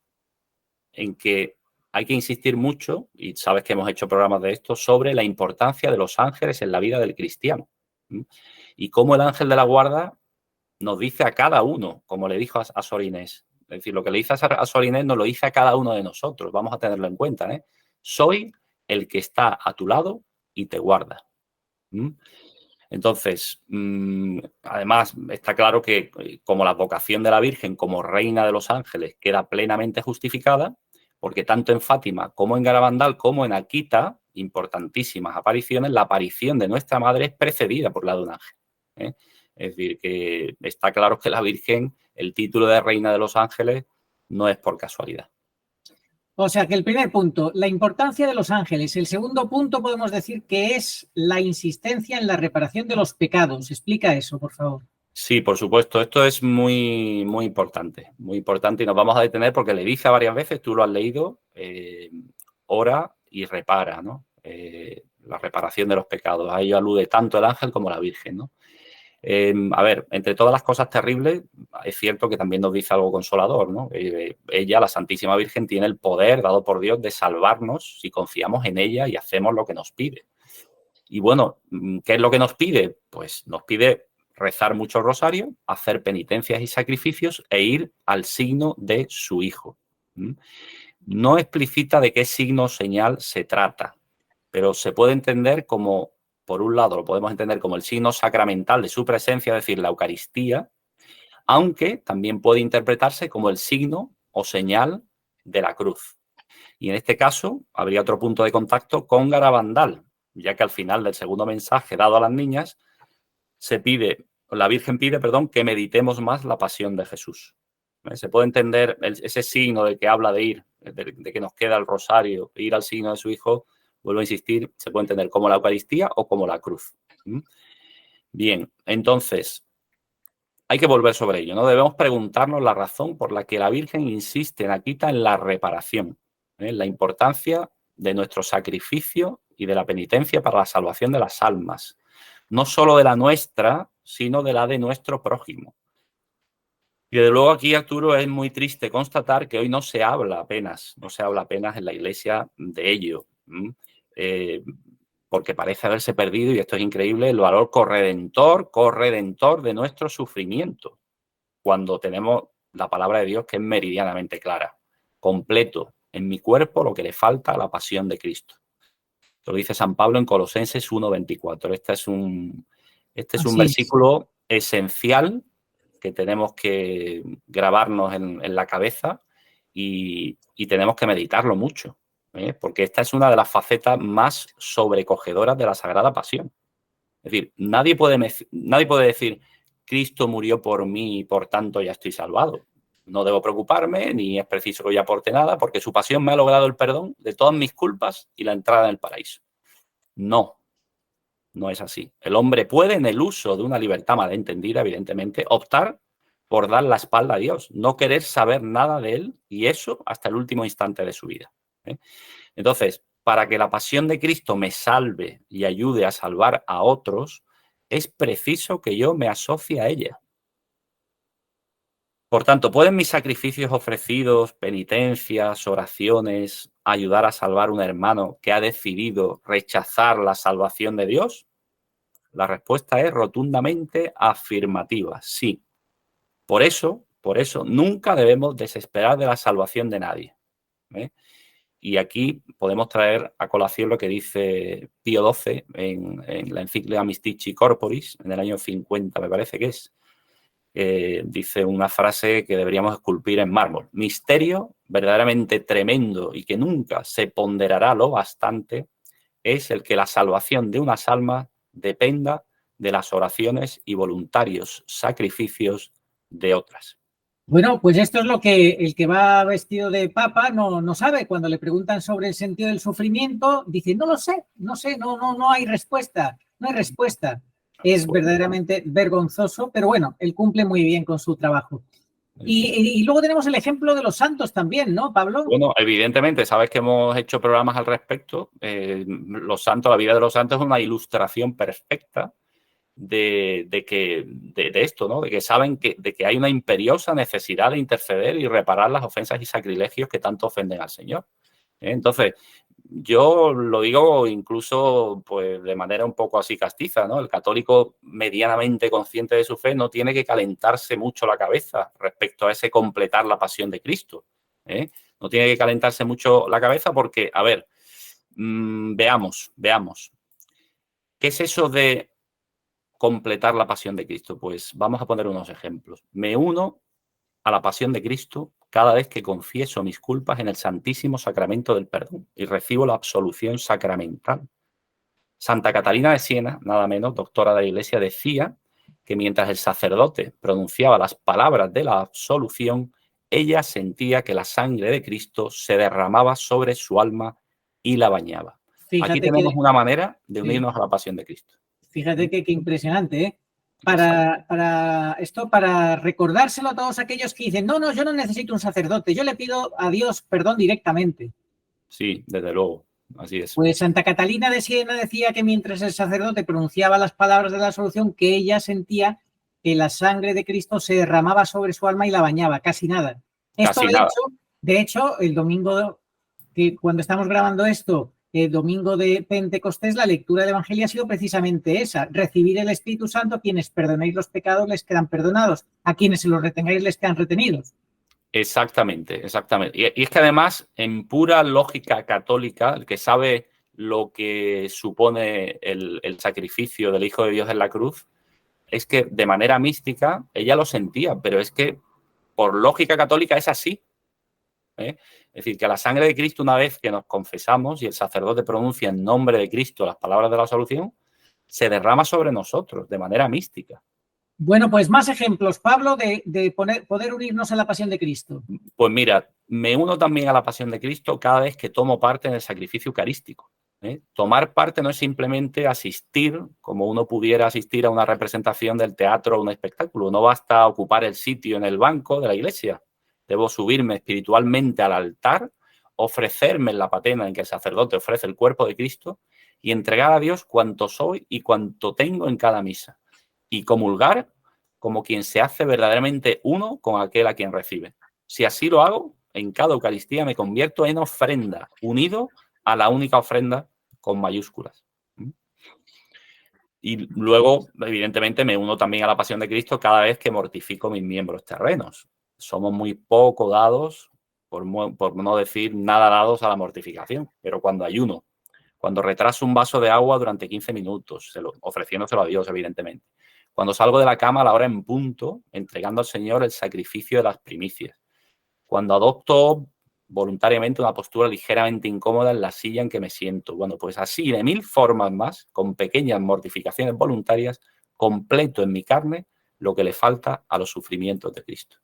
en que hay que insistir mucho, y sabes que hemos hecho programas de esto, sobre la importancia de los ángeles en la vida del cristiano. Y cómo el ángel de la guarda nos dice a cada uno, como le dijo a Sor Inés. Es decir, lo que le dice a Sor Inés nos lo dice a cada uno de nosotros. Vamos a tenerlo en cuenta, Soy el que está a tu lado y te guarda. Entonces, además, está claro que como la vocación de la Virgen como reina de los ángeles queda plenamente justificada, porque tanto en Fátima como en Garabandal como en Akita, importantísimas apariciones, la aparición de nuestra madre es precedida por la de un ángel, ¿eh? Es decir, que está claro que la Virgen, el título de reina de los ángeles, no es por casualidad. O sea que el primer punto, la importancia de los ángeles. El segundo punto podemos decir que es la insistencia en la reparación de los pecados. Explica eso, por favor. Sí, por supuesto. Esto es muy, muy importante y nos vamos a detener porque le dice varias veces, tú lo has leído, ora y repara, ¿no? La reparación de los pecados. A ello alude tanto el ángel como la Virgen, ¿no? A ver, entre todas las cosas terribles, es cierto que también nos dice algo consolador, ¿no? Ella, la Santísima Virgen, tiene el poder dado por Dios de salvarnos si confiamos en ella y hacemos lo que nos pide. Y bueno, ¿qué es lo que nos pide? Pues nos pide rezar mucho rosario, hacer penitencias y sacrificios e ir al signo de su hijo. No explicita de qué signo o señal se trata, pero se puede entender como, por un lado, lo podemos entender como el signo sacramental de su presencia, es decir, la Eucaristía, aunque también puede interpretarse como el signo o señal de la cruz. Y en este caso, habría otro punto de contacto con Garabandal, ya que al final del segundo mensaje dado a las niñas, la Virgen pide, que meditemos más la pasión de Jesús. Se puede entender ese signo del que habla de ir, de que nos queda el rosario, de ir al signo de su hijo, vuelvo a insistir, se puede entender como la Eucaristía o como la cruz. Bien, entonces, hay que volver sobre ello, ¿no? Debemos preguntarnos la razón por la que la Virgen insiste en Akita en la reparación, la importancia de nuestro sacrificio y de la penitencia para la salvación de las almas, no solo de la nuestra, sino de la de nuestro prójimo. Y desde luego aquí, Arturo, es muy triste constatar que hoy no se habla apenas en la Iglesia de ello, porque parece haberse perdido, y esto es increíble, el valor corredentor de nuestro sufrimiento, cuando tenemos la palabra de Dios que es meridianamente clara. Completo en mi cuerpo lo que le falta a la pasión de Cristo. Lo dice San Pablo en Colosenses 1:24. Este es un versículo esencial que tenemos que grabarnos en la cabeza y tenemos que meditarlo mucho, porque esta es una de las facetas más sobrecogedoras de la Sagrada Pasión. Es decir, nadie puede decir, Cristo murió por mí y por tanto ya estoy salvado. No debo preocuparme, ni es preciso que yo aporte nada, porque su pasión me ha logrado el perdón de todas mis culpas y la entrada en el paraíso. No, no es así. El hombre puede, en el uso de una libertad malentendida, evidentemente, optar por dar la espalda a Dios, no querer saber nada de él, y eso hasta el último instante de su vida. Entonces, para que la pasión de Cristo me salve y ayude a salvar a otros, es preciso que yo me asocie a ella. Por tanto, ¿pueden mis sacrificios ofrecidos, penitencias, oraciones, ayudar a salvar a un hermano que ha decidido rechazar la salvación de Dios? La respuesta es rotundamente afirmativa, sí. Por eso, nunca debemos desesperar de la salvación de nadie. Y aquí podemos traer a colación lo que dice Pío XII en la encíclica Mystici Corporis, en el año 50, me parece que es. Dice una frase que deberíamos esculpir en mármol. Misterio verdaderamente tremendo y que nunca se ponderará lo bastante es el que la salvación de unas almas dependa de las oraciones y voluntarios sacrificios de otras. Bueno, pues esto es lo que el que va vestido de papa no sabe. Cuando le preguntan sobre el sentido del sufrimiento, dice, no lo sé, no hay respuesta, no hay respuesta. Es verdaderamente vergonzoso, pero bueno, él cumple muy bien con su trabajo. Y luego tenemos el ejemplo de los santos también, ¿no, Pablo? Bueno, evidentemente, sabes que hemos hecho programas al respecto. Los santos, la vida de los santos es una ilustración perfecta de esto, ¿no? De que saben de que hay una imperiosa necesidad de interceder y reparar las ofensas y sacrilegios que tanto ofenden al Señor. Entonces, yo lo digo incluso pues de manera un poco así castiza, ¿no? El católico medianamente consciente de su fe no tiene que calentarse mucho la cabeza respecto a ese completar la pasión de Cristo. No tiene que calentarse mucho la cabeza porque, a ver, veamos. ¿Qué es eso de completar la pasión de Cristo? Pues vamos a poner unos ejemplos. Me uno a la pasión de Cristo cada vez que confieso mis culpas en el Santísimo Sacramento del Perdón y recibo la absolución sacramental. Santa Catalina de Siena, nada menos, doctora de la Iglesia, decía que mientras el sacerdote pronunciaba las palabras de la absolución, ella sentía que la sangre de Cristo se derramaba sobre su alma y la bañaba. Aquí tenemos una manera de unirnos a la pasión de Cristo. Fíjate qué impresionante, ¿eh? Para recordárselo a todos aquellos que dicen, no, yo no necesito un sacerdote, yo le pido a Dios perdón directamente. Sí, desde luego, así es. Pues Santa Catalina de Siena decía que mientras el sacerdote pronunciaba las palabras de la absolución, que ella sentía que la sangre de Cristo se derramaba sobre su alma y la bañaba, casi nada. De hecho, el domingo, que cuando estamos grabando esto, el domingo de Pentecostés, la lectura del Evangelio ha sido precisamente esa: recibir el Espíritu Santo, a quienes perdonéis los pecados les quedan perdonados, a quienes se los retengáis les quedan retenidos. Exactamente, exactamente. Y es que además, en pura lógica católica, el que sabe lo que supone el sacrificio del Hijo de Dios en la cruz, es que de manera mística ella lo sentía, pero es que por lógica católica es así. Es decir, que la sangre de Cristo, una vez que nos confesamos y el sacerdote pronuncia en nombre de Cristo las palabras de la absolución, se derrama sobre nosotros de manera mística. Bueno, pues más ejemplos, Pablo, de poder unirnos a la pasión de Cristo. Pues mira, me uno también a la pasión de Cristo cada vez que tomo parte en el sacrificio eucarístico. Tomar parte no es simplemente asistir, como uno pudiera asistir a una representación del teatro o un espectáculo. No basta ocupar el sitio en el banco de la iglesia. Debo subirme espiritualmente al altar, ofrecerme en la patena en que el sacerdote ofrece el cuerpo de Cristo y entregar a Dios cuanto soy y cuanto tengo en cada misa. Y comulgar como quien se hace verdaderamente uno con aquel a quien recibe. Si así lo hago, en cada Eucaristía me convierto en ofrenda, unido a la única ofrenda con mayúsculas. Y luego, evidentemente, me uno también a la pasión de Cristo cada vez que mortifico mis miembros terrenos. Somos muy poco dados, por no decir nada dados a la mortificación, pero cuando ayuno, cuando retraso un vaso de agua durante 15 minutos, ofreciéndoselo a Dios, evidentemente. Cuando salgo de la cama a la hora en punto, entregando al Señor el sacrificio de las primicias. Cuando adopto voluntariamente una postura ligeramente incómoda en la silla en que me siento. Bueno, pues así, de 1000 formas más, con pequeñas mortificaciones voluntarias, completo en mi carne lo que le falta a los sufrimientos de Cristo.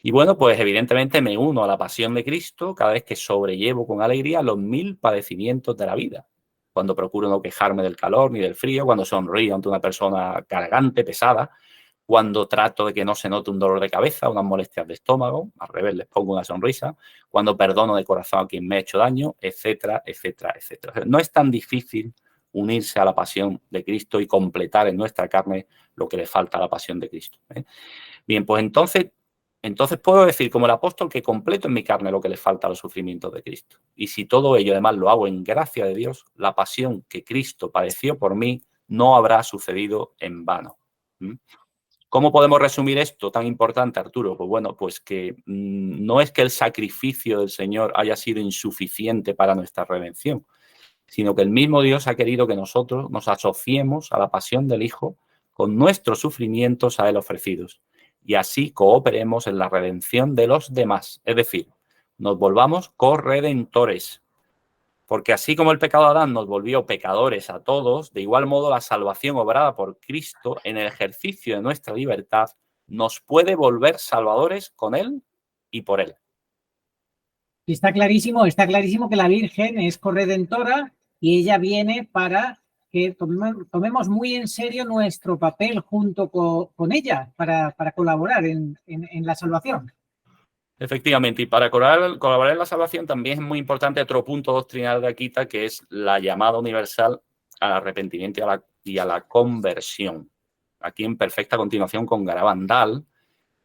Y bueno, pues evidentemente me uno a la pasión de Cristo cada vez que sobrellevo con alegría los 1000 padecimientos de la vida. Cuando procuro no quejarme del calor ni del frío, cuando sonrío ante una persona cargante, pesada, cuando trato de que no se note un dolor de cabeza, unas molestias de estómago, al revés, les pongo una sonrisa, cuando perdono de corazón a quien me ha hecho daño, etcétera, etcétera, etcétera. No es tan difícil unirse a la pasión de Cristo y completar en nuestra carne lo que le falta a la pasión de Cristo. Bien, pues entonces puedo decir, como el apóstol, que completo en mi carne lo que le falta a los sufrimientos de Cristo. Y si todo ello además lo hago en gracia de Dios, la pasión que Cristo padeció por mí no habrá sucedido en vano. ¿Cómo podemos resumir esto tan importante, Arturo? Pues bueno, pues que no es que el sacrificio del Señor haya sido insuficiente para nuestra redención, sino que el mismo Dios ha querido que nosotros nos asociemos a la pasión del Hijo con nuestros sufrimientos a Él ofrecidos y así cooperemos en la redención de los demás. Es decir, nos volvamos corredentores. Porque así como el pecado de Adán nos volvió pecadores a todos, de igual modo la salvación obrada por Cristo en el ejercicio de nuestra libertad nos puede volver salvadores con Él y por Él. Está clarísimo que la Virgen es corredentora y ella viene para que tomemos muy en serio nuestro papel junto con ella para colaborar en la salvación. Efectivamente, y para colaborar en la salvación también es muy importante otro punto doctrinal de Akita, que es la llamada universal al arrepentimiento y a la conversión. Aquí en perfecta continuación con Garabandal,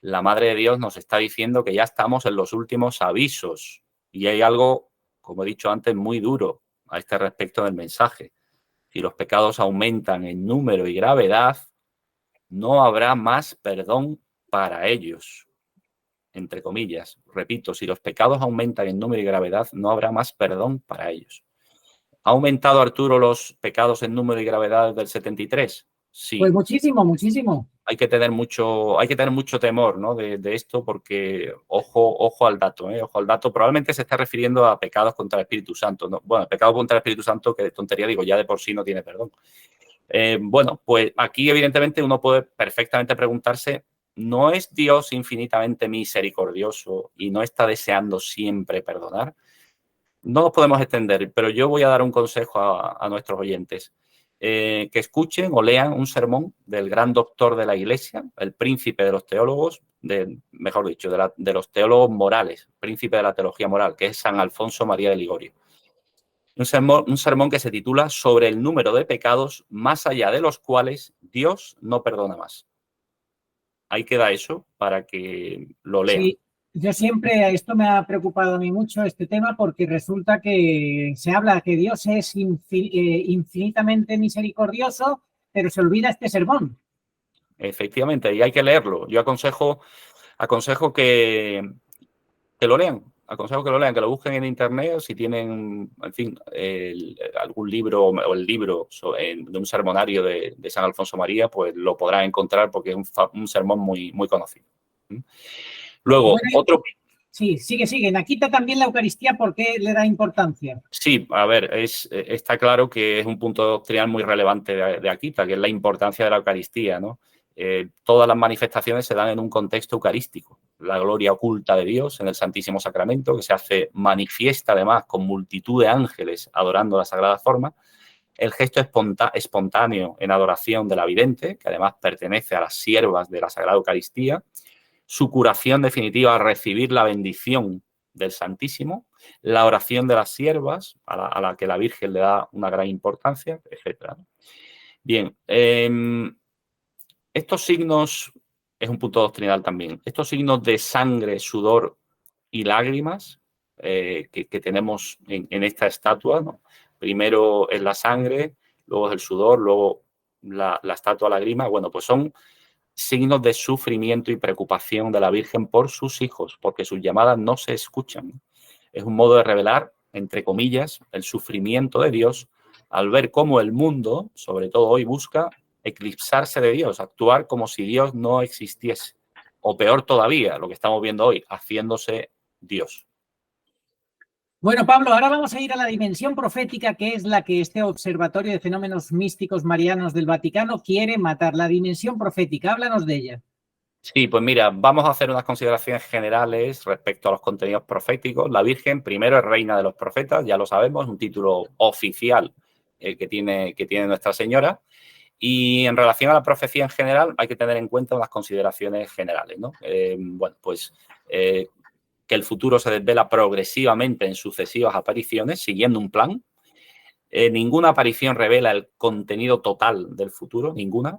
la Madre de Dios nos está diciendo que ya estamos en los últimos avisos y hay algo, como he dicho antes, muy duro a este respecto del mensaje. Si los pecados aumentan en número y gravedad, no habrá más perdón para ellos. Entre comillas, repito, si los pecados aumentan en número y gravedad, no habrá más perdón para ellos. ¿Ha aumentado, Arturo, los pecados en número y gravedad desde el 73? Sí. Pues muchísimo, muchísimo. Hay que tener mucho temor, ¿no? de esto, porque ojo al dato, ¿eh? Ojo al dato. Probablemente se está refiriendo a pecados contra el Espíritu Santo, ¿no? Bueno, pecado contra el Espíritu Santo, que de tontería digo, ya de por sí no tiene perdón. Bueno, pues aquí evidentemente uno puede perfectamente preguntarse, ¿no es Dios infinitamente misericordioso y no está deseando siempre perdonar? No nos podemos extender, pero yo voy a dar un consejo a nuestros oyentes. Que escuchen o lean un sermón del gran doctor de la Iglesia, el príncipe de los teólogos, mejor dicho, de los teólogos morales, príncipe de la teología moral, que es San Alfonso María de Ligorio. Un sermón que se titula Sobre el número de pecados más allá de los cuales Dios no perdona más. Ahí queda eso para que lo lean. Sí, yo siempre, esto me ha preocupado a mí mucho, este tema, porque resulta que se habla que Dios es infinitamente misericordioso, pero se olvida este sermón. Efectivamente, y hay que leerlo. Yo aconsejo que lo lean. Aconsejo que lo lean, que lo busquen en internet, si tienen, en fin, algún libro o el libro de un sermonario de San Alfonso María, pues lo podrán encontrar porque es un sermón muy, muy conocido. Luego, Bueno, otro... sí, sigue. Nakita también la Eucaristía, ¿por qué le da importancia? Sí, a ver, está claro que es un punto doctrinal muy relevante de Akita, que es la importancia de la Eucaristía, ¿no? Todas las manifestaciones se dan en un contexto eucarístico. La gloria oculta de Dios en el Santísimo Sacramento, que se hace manifiesta además con multitud de ángeles adorando la Sagrada Forma. El gesto espontáneo en adoración de la vidente, que además pertenece a las siervas de la Sagrada Eucaristía. Su curación definitiva al recibir la bendición del Santísimo, la oración de las siervas, a la que la Virgen le da una gran importancia, etc. Bien, estos signos, es un punto doctrinal también, estos signos de sangre, sudor y lágrimas que tenemos en esta estatua, ¿no? Primero es la sangre, luego es el sudor, luego la estatua lágrima, bueno, pues son signos de sufrimiento y preocupación de la Virgen por sus hijos, porque sus llamadas no se escuchan. Es un modo de revelar, entre comillas, el sufrimiento de Dios al ver cómo el mundo, sobre todo hoy, busca eclipsarse de Dios, actuar como si Dios no existiese. O peor todavía, lo que estamos viendo hoy, haciéndose Dios. Bueno, Pablo, ahora vamos a ir a la dimensión profética, que es la que este Observatorio de Fenómenos Místicos Marianos del Vaticano quiere matar. La dimensión profética, háblanos de ella. Sí, pues mira, vamos a hacer unas consideraciones generales respecto a los contenidos proféticos. La Virgen, primero, es reina de los profetas, ya lo sabemos, un título oficial que tiene Nuestra Señora. Y en relación a la profecía en general, hay que tener en cuenta unas consideraciones generales, ¿no? Bueno, pues que el futuro se desvela progresivamente en sucesivas apariciones, siguiendo un plan. Ninguna aparición revela el contenido total del futuro, ninguna.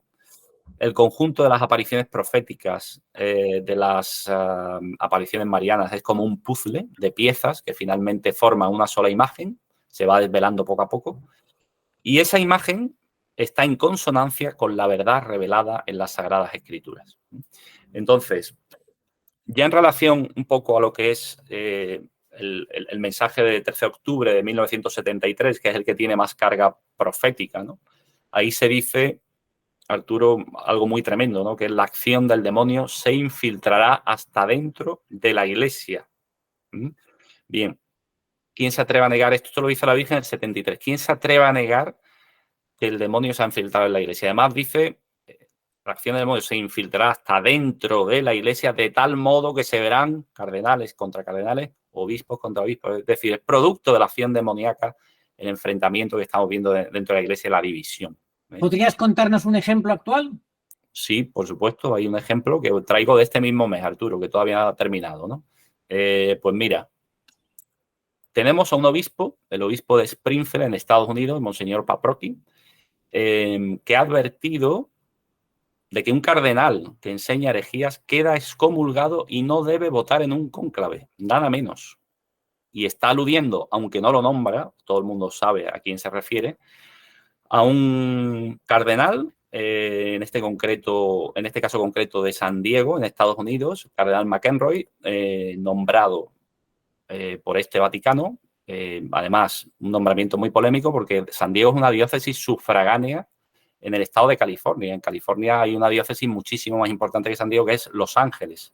El conjunto de las apariciones proféticas, de las apariciones marianas, es como un puzzle de piezas que finalmente forman una sola imagen, se va desvelando poco a poco. Y esa imagen está en consonancia con la verdad revelada en las Sagradas Escrituras. Entonces, ya en relación un poco a lo que es el mensaje de 13 de octubre de 1973, que es el que tiene más carga profética, ¿no? Ahí se dice, Arturo, algo muy tremendo, ¿no? Que la acción del demonio se infiltrará hasta dentro de la Iglesia. Bien, ¿quién se atreve a negar esto? Esto lo dice la Virgen en el 73. ¿Quién se atreve a negar que el demonio se ha infiltrado en la Iglesia? Además dice, la acción del demonio se infiltrará hasta dentro de la Iglesia de tal modo que se verán cardenales contra cardenales, obispos contra obispos. Es decir, es producto de la acción demoníaca, el enfrentamiento que estamos viendo dentro de la Iglesia, la división. ¿Podrías contarnos un ejemplo actual? Sí, por supuesto. Hay un ejemplo que traigo de este mismo mes, Arturo, que todavía no ha terminado, ¿no? Pues mira, tenemos a un obispo, el obispo de Springfield en Estados Unidos, Monseñor Paprocki, que ha advertido de que un cardenal que enseña herejías queda excomulgado y no debe votar en un cónclave, nada menos. Y está aludiendo, aunque no lo nombra, todo el mundo sabe a quién se refiere, a un cardenal, en este caso concreto de San Diego, en Estados Unidos, cardenal McEnroe, nombrado por este Vaticano. Además, un nombramiento muy polémico porque San Diego es una diócesis sufragánea en el estado de California. En California hay una diócesis muchísimo más importante que San Diego, que es Los Ángeles.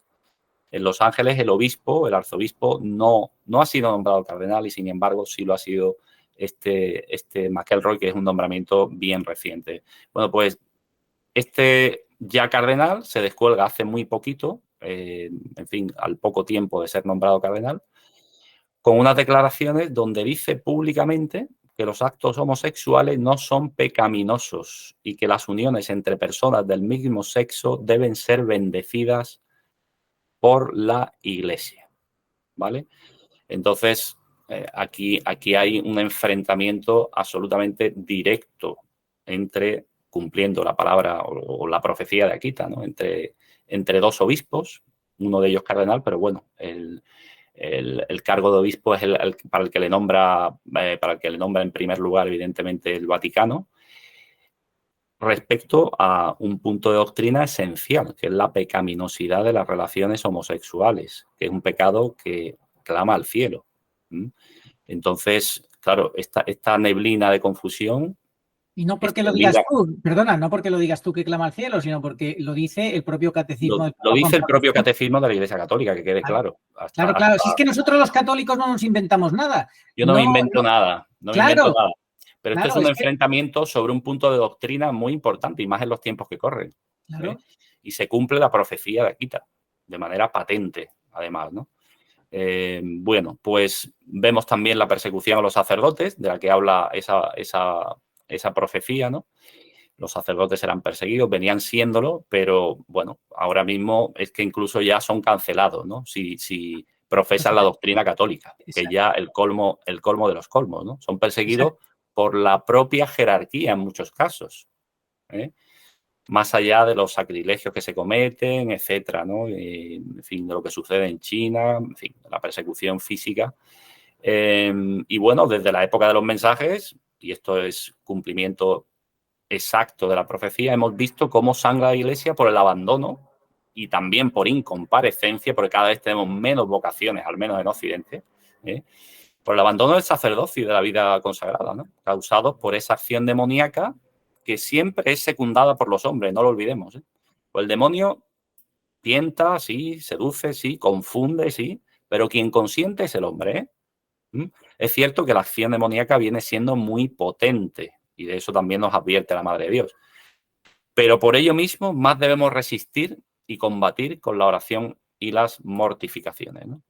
En Los Ángeles el obispo, el arzobispo, no ha sido nombrado cardenal y sin embargo sí lo ha sido este McElroy, que es un nombramiento bien reciente. Bueno, pues este ya cardenal se descuelga hace muy poquito, en fin, al poco tiempo de ser nombrado cardenal, con unas declaraciones donde dice públicamente que los actos homosexuales no son pecaminosos y que las uniones entre personas del mismo sexo deben ser bendecidas por la Iglesia, ¿vale? Entonces, aquí hay un enfrentamiento absolutamente directo entre, cumpliendo la palabra o la profecía de Akita, ¿no? Entre dos obispos, uno de ellos cardenal, pero bueno, el cargo de obispo es para el que le nombra en primer lugar, evidentemente, el Vaticano, respecto a un punto de doctrina esencial, que es la pecaminosidad de las relaciones homosexuales, que es un pecado que clama al cielo. Entonces, claro, esta neblina de confusión. Y no porque lo digas tú, perdona, no porque lo digas tú que clama al cielo, sino porque lo dice el propio catecismo. Lo dice el propio catecismo de la Iglesia Católica, que quede claro. Claro. Si es que nosotros los católicos no nos inventamos nada. Yo no me invento nada, no me invento nada. Pero esto es un enfrentamiento sobre un punto de doctrina muy importante y más en los tiempos que corren. Claro. Y se cumple la profecía de Akita de manera patente, además, ¿no? Bueno, pues vemos también la persecución a los sacerdotes, de la que habla esa profecía, ¿no? Los sacerdotes eran perseguidos, venían siéndolo, pero bueno, ahora mismo es que incluso ya son cancelados, ¿no? Si profesan la doctrina católica, que ya el colmo de los colmos, ¿no? Son perseguidos por la propia jerarquía en muchos casos, más allá de los sacrilegios que se cometen, etcétera, ¿no? En fin, de lo que sucede en China, en fin, la persecución física. Y bueno, desde la época de los mensajes, y esto es cumplimiento exacto de la profecía, hemos visto cómo sangra la Iglesia por el abandono y también por incomparecencia, porque cada vez tenemos menos vocaciones, al menos en Occidente, por el abandono del sacerdocio y de la vida consagrada, ¿no? Causados por esa acción demoníaca que siempre es secundada por los hombres, no lo olvidemos. Pues el demonio tienta, sí, seduce, sí, confunde, sí, pero quien consiente es el hombre. Es cierto que la acción demoníaca viene siendo muy potente y de eso también nos advierte la Madre de Dios. Pero por ello mismo más debemos resistir y combatir con la oración y las mortificaciones, ¿no?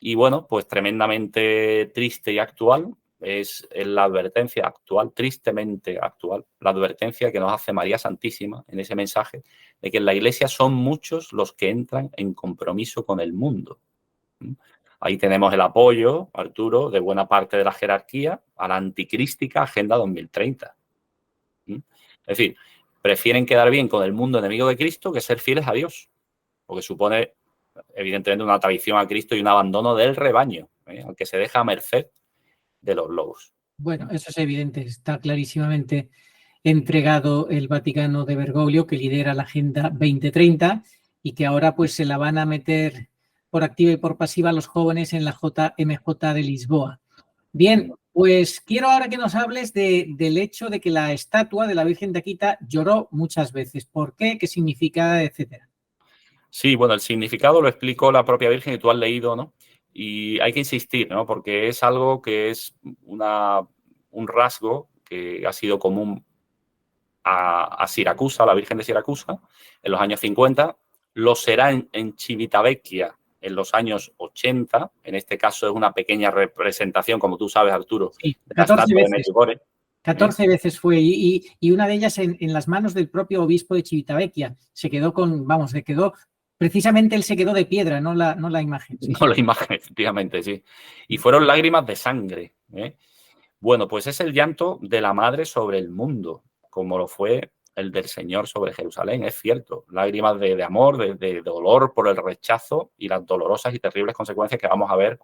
Y bueno, pues tremendamente triste y actual es la advertencia actual, tristemente actual, la advertencia que nos hace María Santísima en ese mensaje de que en la Iglesia son muchos los que entran en compromiso con el mundo. Ahí tenemos el apoyo, Arturo, de buena parte de la jerarquía a la anticrística Agenda 2030. Es decir, prefieren quedar bien con el mundo enemigo de Cristo que ser fieles a Dios, porque supone evidentemente una traición a Cristo y un abandono del rebaño, al que se deja a merced de los lobos. Bueno, eso es evidente, está clarísimamente entregado el Vaticano de Bergoglio, que lidera la Agenda 2030 y que ahora pues se la van a meter por activa y por pasiva a los jóvenes en la JMJ de Lisboa. Bien, pues quiero ahora que nos hables del hecho de que la estatua de la Virgen de Akita lloró muchas veces. ¿Por qué? ¿Qué significa? Etcétera. Sí, bueno, el significado lo explicó la propia Virgen y tú has leído, ¿no? Y hay que insistir, ¿no? Porque es algo que es un rasgo que ha sido común a Siracusa, a la Virgen de Siracusa, en los años 50, lo será en Civitavecchia en los años 80, en este caso es una pequeña representación, como tú sabes, Arturo, sí, de la estatua de Medjugorje. 14 veces fue y una de ellas en las manos del propio obispo de Civitavecchia. Se quedó precisamente él se quedó de piedra, no la imagen. Sí. No la imagen, efectivamente, sí. Y fueron lágrimas de sangre. Bueno, pues es el llanto de la madre sobre el mundo, como lo fue el del Señor sobre Jerusalén, es cierto. Lágrimas de amor, de dolor por el rechazo y las dolorosas y terribles consecuencias que vamos a ver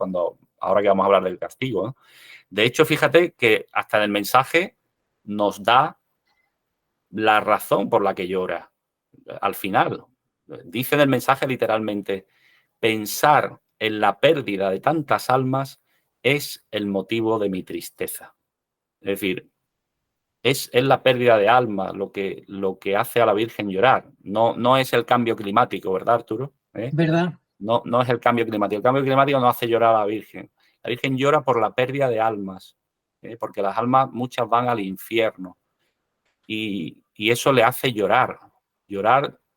ahora que vamos a hablar del castigo, ¿no? De hecho, fíjate que hasta en el mensaje nos da la razón por la que llora. Al final, dice en el mensaje literalmente, pensar en la pérdida de tantas almas es el motivo de mi tristeza. Es decir, es la pérdida de alma lo que hace a la Virgen llorar. No es el cambio climático, ¿verdad, Arturo? ¿Verdad? No es el cambio climático. El cambio climático no hace llorar a la Virgen. La Virgen llora por la pérdida de almas, porque las almas muchas van al infierno y eso le hace llorar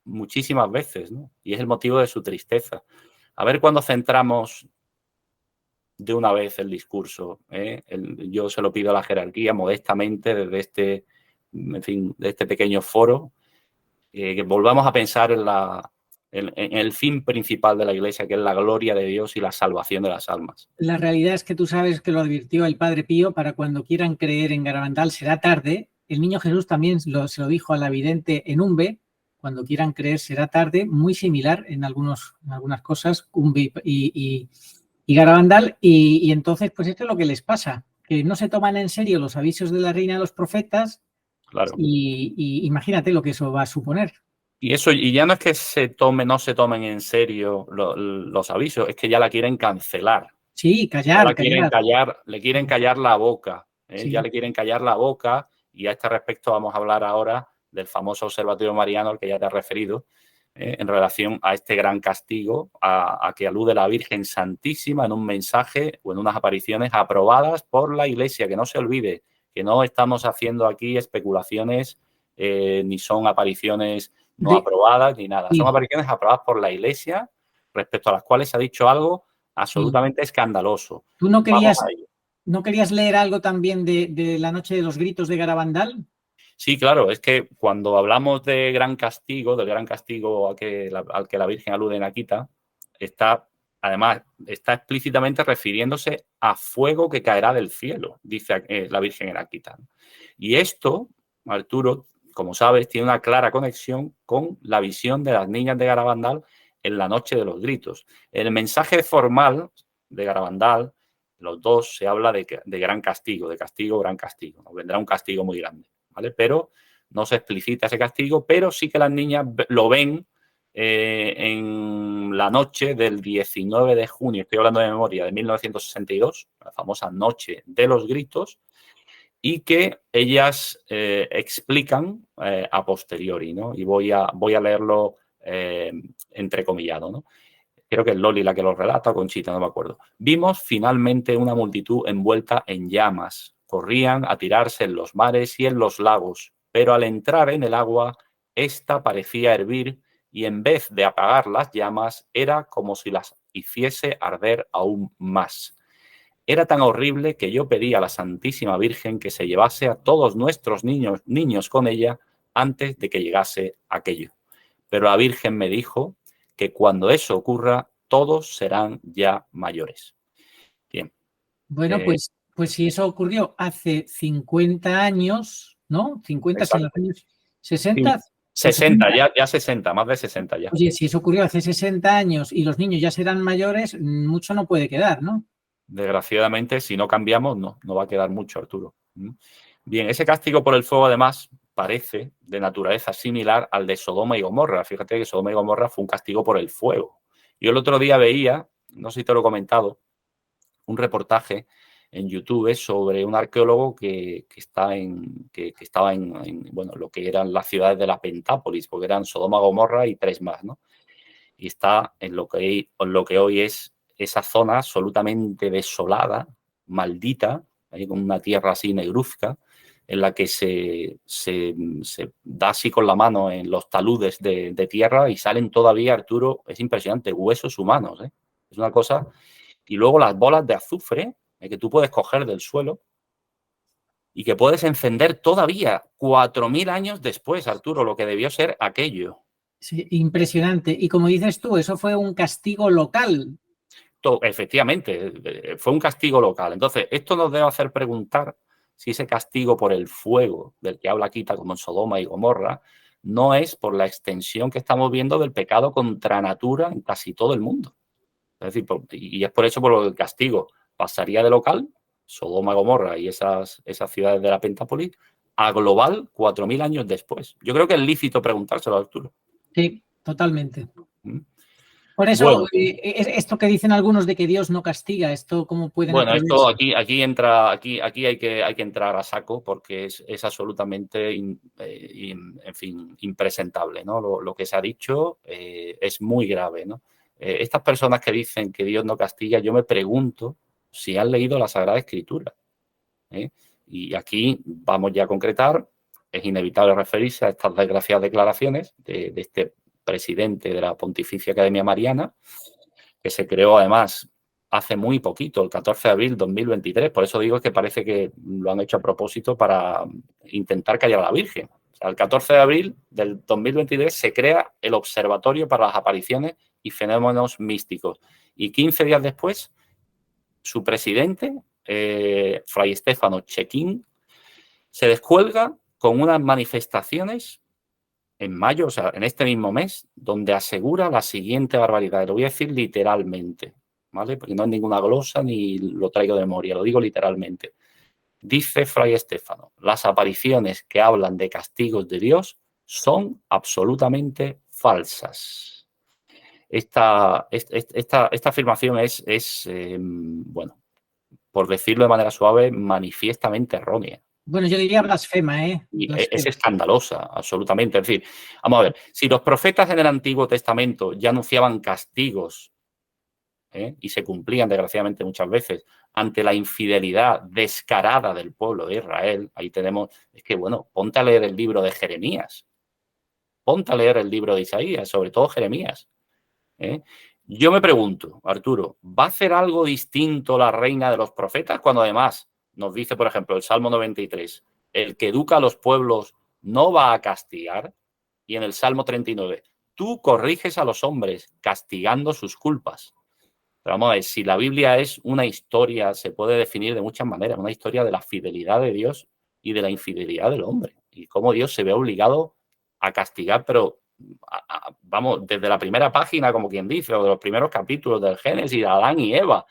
muchísimas veces, ¿no? Y es el motivo de su tristeza. A ver cuándo centramos de una vez el discurso. Yo se lo pido a la jerarquía modestamente desde este pequeño foro, que volvamos a pensar en el fin principal de la Iglesia, que es la gloria de Dios y la salvación de las almas. La realidad es que tú sabes que lo advirtió el Padre Pío: para cuando quieran creer en Garabandal será tarde. El Niño Jesús también se lo dijo a la vidente en Umbe: cuando quieran creer será tarde, muy similar en algunas cosas, Umbe y Garabandal. Y entonces, pues esto es lo que les pasa, que no se toman en serio los avisos de la Reina de los Profetas. Claro. Y imagínate lo que eso va a suponer. Y ya no es que no se tomen en serio los avisos, es que ya la quieren cancelar. Sí, Ya callar. le quieren callar la boca, Sí. ya le quieren callar la boca, y a este respecto vamos a hablar ahora del famoso Observatorio Mariano al que ya te has referido, en relación a este gran castigo a que alude la Virgen Santísima en un mensaje o en unas apariciones aprobadas por la Iglesia. Que no se olvide que no estamos haciendo aquí especulaciones, ni son apariciones no aprobadas ni nada. Sí. Son apariciones aprobadas por la Iglesia, respecto a las cuales se ha dicho algo absolutamente escandaloso. ¿Tú no querías leer algo también de la noche de los gritos de Garabandal? Sí, claro, es que cuando hablamos de gran castigo, del gran castigo al que la Virgen alude en Akita, además está explícitamente refiriéndose a fuego que caerá del cielo, dice la Virgen en Akita. Y esto, Arturo, como sabes, tiene una clara conexión con la visión de las niñas de Garabandal en la noche de los gritos. En el mensaje formal de Garabandal, los dos se habla de gran castigo, de castigo, gran castigo. Nos vendrá un castigo muy grande, ¿vale? Pero no se explicita ese castigo, pero sí que las niñas lo ven en la noche del 19 de junio, estoy hablando de memoria, de 1962, la famosa noche de los gritos, y que ellas explican a posteriori, ¿no? Y voy a leerlo entrecomillado, ¿no? Creo que es Loli la que lo relata, o Conchita, no me acuerdo. Vimos finalmente una multitud envuelta en llamas. Corrían a tirarse en los mares y en los lagos, pero al entrar en el agua, esta parecía hervir y en vez de apagar las llamas, era como si las hiciese arder aún más. Era tan horrible que yo pedí a la Santísima Virgen que se llevase a todos nuestros niños con ella antes de que llegase aquello. Pero la Virgen me dijo que cuando eso ocurra, todos serán ya mayores. Bien. Bueno, pues si eso ocurrió hace 50 años, ¿no? 50 en los años 60. 60, ya 60, más de 60 ya. Oye, si eso ocurrió hace 60 años y los niños ya serán mayores, mucho no puede quedar, ¿no? Desgraciadamente, si no cambiamos, no va a quedar mucho, Arturo. Bien, ese castigo por el fuego, además, parece de naturaleza similar al de Sodoma y Gomorra. Fíjate que Sodoma y Gomorra fue un castigo por el fuego. Yo el otro día veía, no sé si te lo he comentado, un reportaje en YouTube sobre un arqueólogo que estaba en bueno, lo que eran las ciudades de la Pentápolis, porque eran Sodoma, Gomorra y 3 más, ¿no? Y está en lo que hoy es esa zona absolutamente desolada, maldita, con una tierra así negruzca, en la que se da así con la mano en los taludes de tierra y salen todavía, Arturo, es impresionante, huesos humanos, ¿eh? Es una cosa. Y luego las bolas de azufre que tú puedes coger del suelo y que puedes encender todavía 4.000 años después, Arturo, lo que debió ser aquello. Sí, impresionante. Y como dices tú, eso fue un castigo local. Efectivamente, fue un castigo local. Entonces, esto nos debe hacer preguntar si ese castigo por el fuego del que habla Akita, como en Sodoma y Gomorra, no es por la extensión que estamos viendo del pecado contra natura en casi todo el mundo. Es decir, y es por eso por lo que el castigo pasaría de local, Sodoma, Gomorra y esas ciudades de la Pentápolis, a global 4.000 años después. Yo creo que es lícito preguntárselo, Arturo. Sí, totalmente. Por eso, Bueno, esto que dicen algunos de que Dios no castiga, ¿esto cómo pueden bueno, esto atreverse? aquí entra, aquí hay que entrar a saco porque es absolutamente, en fin, impresentable, ¿no? Lo que se ha dicho es muy grave, ¿no? Estas personas que dicen que Dios no castiga, yo me pregunto si han leído la Sagrada Escritura, ¿eh? Y aquí vamos ya a concretar, es inevitable referirse a estas desgraciadas declaraciones de este presidente de la Pontificia Academia Mariana, que se creó además hace muy poquito, el 14 de abril de 2023. Por eso digo que parece que lo han hecho a propósito para intentar callar a la Virgen. O sea, el 14 de abril del 2023 se crea el Observatorio para las Apariciones y Fenómenos Místicos. Y 15 días después, su presidente, Fray Stefano Cecchin, se descuelga con unas manifestaciones en mayo, o sea, en este mismo mes, donde asegura la siguiente barbaridad. Lo voy a decir literalmente, ¿vale? Porque no es ninguna glosa ni lo traigo de memoria, lo digo literalmente. Dice Fray Estéfano, las apariciones que hablan de castigos de Dios son absolutamente falsas. Esta afirmación es bueno, por decirlo de manera suave, manifiestamente errónea. Bueno, yo diría blasfema, ¿eh? Y es Blasfema. escandalosa, absolutamente. Es decir, vamos a ver, si los profetas en el Antiguo Testamento ya anunciaban castigos, y se cumplían desgraciadamente muchas veces ante la infidelidad descarada del pueblo de Israel, ahí tenemos, es que bueno, ponte a leer el libro de Jeremías, ponte a leer el libro de Isaías, sobre todo Jeremías. ¿eh? Yo me pregunto, Arturo, ¿va a hacer algo distinto la reina de los profetas cuando además nos dice, por ejemplo, el Salmo 93, el que educa a los pueblos no va a castigar? Y en el Salmo 39, tú corriges a los hombres castigando sus culpas. Pero vamos a ver, si la Biblia es una historia, se puede definir de muchas maneras, una historia de la fidelidad de Dios y de la infidelidad del hombre. Y cómo Dios se ve obligado a castigar, pero vamos, desde la primera página, como quien dice, o de los primeros capítulos del Génesis, de Adán y Eva,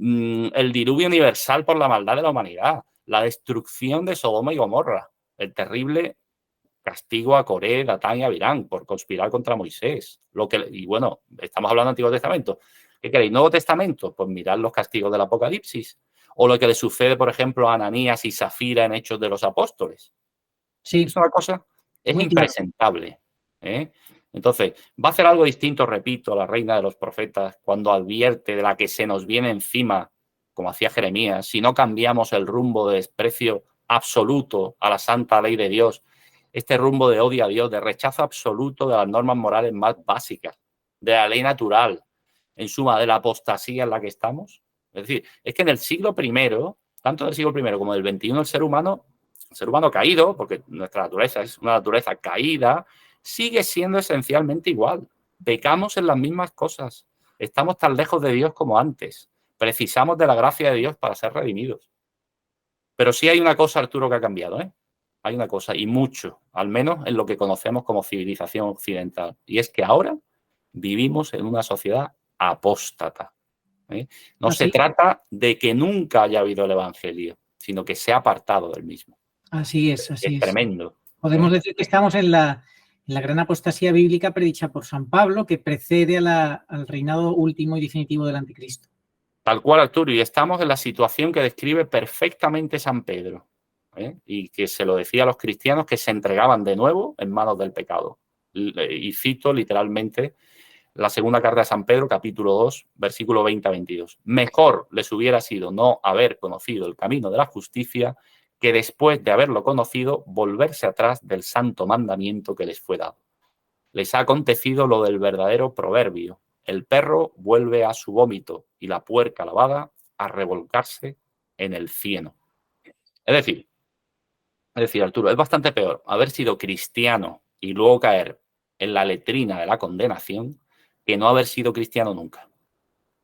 el diluvio universal por la maldad de la humanidad, la destrucción de Sodoma y Gomorra, el terrible castigo a Coré, Datán y Abirán por conspirar contra Moisés. Y bueno, estamos hablando del Antiguo Testamento. ¿Qué queréis? ¿Nuevo Testamento? Pues mirad los castigos del Apocalipsis. O lo que le sucede, por ejemplo, a Ananías y Zafira en Hechos de los Apóstoles. Sí, Es una cosa, es muy claro. impresentable. Entonces, va a hacer algo distinto, repito, la reina de los profetas, cuando advierte de la que se nos viene encima, como hacía Jeremías, si no cambiamos el rumbo de desprecio absoluto a la santa ley de Dios, este rumbo de odio a Dios, de rechazo absoluto de las normas morales más básicas, de la ley natural, en suma, de la apostasía en la que estamos. Es decir, es que en el siglo I, tanto del siglo I como del XXI, el ser humano caído, porque nuestra naturaleza es una naturaleza caída, sigue siendo esencialmente igual. Pecamos en las mismas cosas. Estamos tan lejos de Dios como antes. Precisamos de la gracia de Dios para ser redimidos. Pero sí hay una cosa, Arturo, que ha cambiado, ¿eh? Hay una cosa, y mucho, al menos en lo que conocemos como civilización occidental. Y es que ahora vivimos en una sociedad apóstata. No se Así, trata de que nunca haya habido el Evangelio, sino que se ha apartado del mismo. así es, así Es es. tremendo. Podemos decir que estamos en la gran apostasía bíblica predicha por San Pablo, que precede al reinado último y definitivo del anticristo. Tal cual, Arturo, y estamos en la situación que describe perfectamente San Pedro, y que se lo decía a los cristianos que se entregaban de nuevo en manos del pecado. Y cito literalmente la segunda carta de San Pedro, capítulo 2, versículo 20 a 22. Mejor les hubiera sido no haber conocido el camino de la justicia que después de haberlo conocido volverse atrás del santo mandamiento que les fue dado. Les ha acontecido lo del verdadero proverbio. El perro vuelve a su vómito y la puerca lavada a revolcarse en el cieno. Es decir, Arturo, es bastante peor haber sido cristiano y luego caer en la letrina de la condenación que no haber sido cristiano nunca.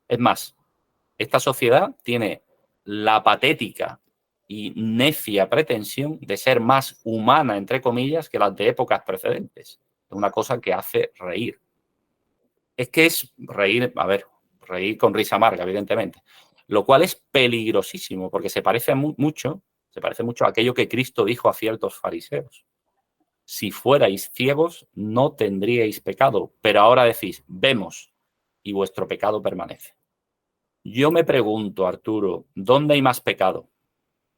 Es más, esta sociedad tiene la patética y necia pretensión de ser más humana, entre comillas, que las de épocas precedentes. Es una cosa que hace reír. Es que es reír, a ver, reír con risa amarga, evidentemente, lo cual es peligrosísimo porque se parece mucho a aquello que Cristo dijo a ciertos fariseos. Si fuerais ciegos, no tendríais pecado, pero ahora decís, vemos. y vuestro pecado permanece. Yo me pregunto, Arturo, ¿dónde hay más pecado?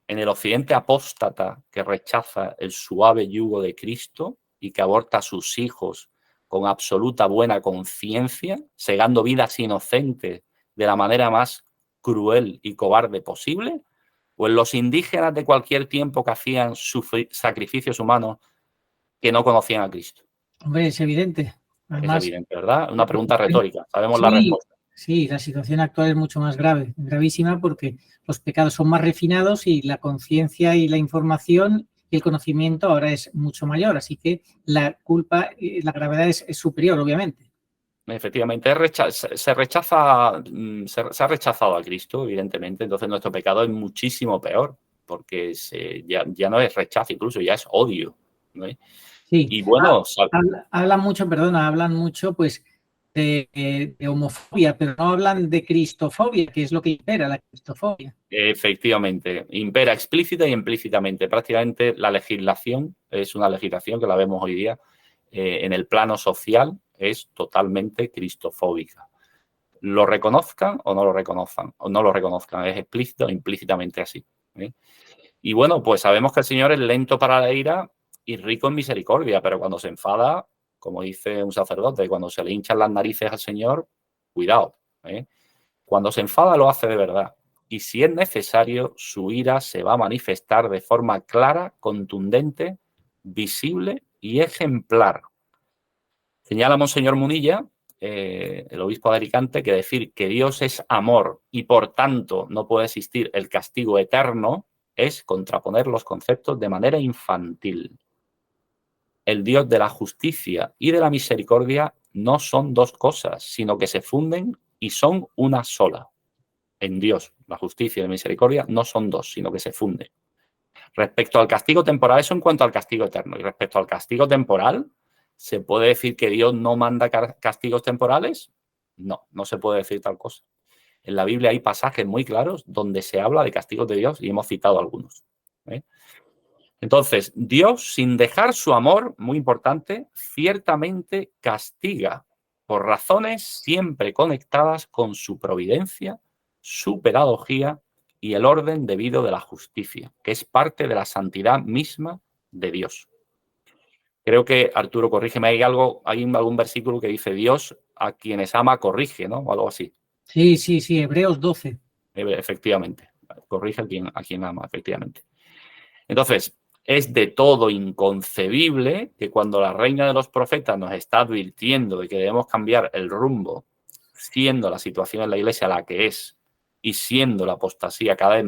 ¿En el occidente apóstata que rechaza el suave yugo de Cristo y que aborta a sus hijos con absoluta buena conciencia, segando vidas inocentes de la manera más cruel y cobarde posible? ¿O en los indígenas de cualquier tiempo que hacían sacrificios humanos que no conocían a Cristo? Hombre, es evidente. Es Además, evidente, ¿verdad? Una pregunta retórica. Sabemos la sí, respuesta. sí, la situación actual es mucho más grave, gravísima, porque los pecados son más refinados y la conciencia y la información y el conocimiento ahora es mucho mayor. Así que la culpa, la gravedad es superior, obviamente. Efectivamente, se rechaza, se ha rechazado a Cristo, evidentemente, entonces nuestro pecado es muchísimo peor, porque ya no es rechazo, incluso ya es odio, ¿no? Sí, Y bueno, hablan mucho, perdona, hablan mucho pues de homofobia, pero no hablan de cristofobia, que es lo que impera, la cristofobia. efectivamente, impera explícita y implícitamente. Prácticamente la legislación es una legislación que la vemos hoy día en el plano social, es totalmente cristofóbica. Lo reconozcan o no lo reconozcan, es explícito o implícitamente así, ¿eh? Y bueno, pues sabemos que el Señor es lento para la ira y rico en misericordia, pero cuando se enfada, como dice un sacerdote, cuando se le hinchan las narices al Señor, cuidado, ¿eh? Cuando se enfada lo hace de verdad. Y si es necesario, su ira se va a manifestar de forma clara, contundente, visible y ejemplar. Señala Monseñor Munilla, el obispo de Alicante, que decir que Dios es amor y por tanto no puede existir el castigo eterno es contraponer los conceptos de manera infantil. El Dios de la justicia y de la misericordia no son dos cosas, sino que se funden y son una sola. En Dios, la justicia y la misericordia no son dos, sino que se funden. Respecto al castigo temporal, eso en cuanto al castigo eterno. Y respecto al castigo temporal, ¿se puede decir que Dios no manda castigos temporales? No, no se puede decir tal cosa. En la Biblia hay pasajes muy claros donde se habla de castigos de Dios y hemos citado algunos, ¿eh? Entonces, Dios, sin dejar su amor, muy importante, ciertamente castiga por razones siempre conectadas con su providencia, su pedagogía y el orden debido de la justicia, que es parte de la santidad misma de Dios. Creo que, Arturo, corrígeme, hay algún versículo que dice Dios a quienes ama corrige, ¿no? O algo así. Sí, Hebreos 12. Efectivamente, corrige a quien ama, efectivamente. Entonces, es de todo inconcebible que cuando la reina de los profetas nos está advirtiendo de que debemos cambiar el rumbo, siendo la situación en la iglesia la que es y siendo la apostasía cada vez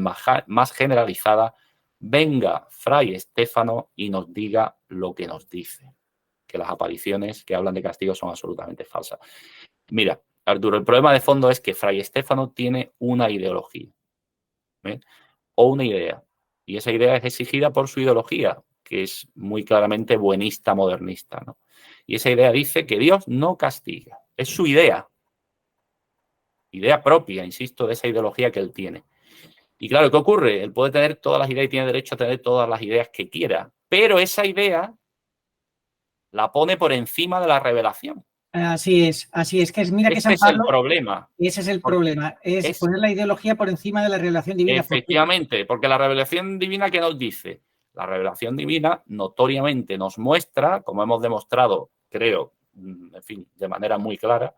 más generalizada, venga Fray Estéfano y nos diga lo que nos dice, que las apariciones que hablan de castigo son absolutamente falsas. Mira, Arturo, el problema de fondo es que Fray Estéfano tiene una ideología, ¿eh? O una idea. Y esa idea es exigida por su ideología, que es muy claramente buenista, modernista, ¿no? Y esa idea dice que Dios no castiga. Es su idea propia, insisto, de esa ideología que él tiene. Y claro, ¿qué ocurre? Él puede tener todas las ideas y tiene derecho a tener todas las ideas que quiera, pero esa idea la pone por encima de la revelación. Así es que mira que Este San es el Pablo, problema. ese es el problema, es Es poner la ideología por encima de la revelación divina. Efectivamente, porque la revelación divina, ¿qué nos dice? La revelación divina notoriamente nos muestra, como hemos demostrado, creo, en fin, de manera muy clara,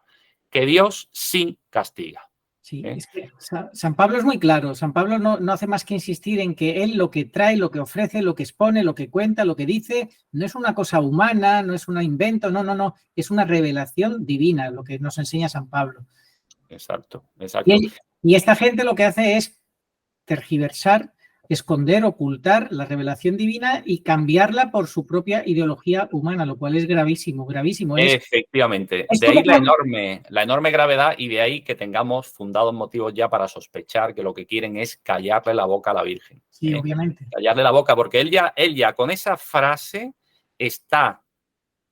que Dios sí castiga. Sí, ¿Eh? es que San Pablo es muy claro. San Pablo no hace más que insistir en que él lo que trae, lo que ofrece, lo que expone, lo que cuenta, lo que dice, no es una cosa humana, no es un invento, no, es una revelación divina, lo que nos enseña San Pablo. Exacto, exacto. Y esta gente lo que hace es tergiversar, esconder, ocultar la revelación divina y cambiarla por su propia ideología humana, lo cual es gravísimo, gravísimo. Efectivamente, Es de como ahí la enorme gravedad y de ahí que tengamos fundados motivos ya para sospechar que lo que quieren es callarle la boca a la Virgen. Sí, obviamente. Callarle la boca, porque él ya con esa frase está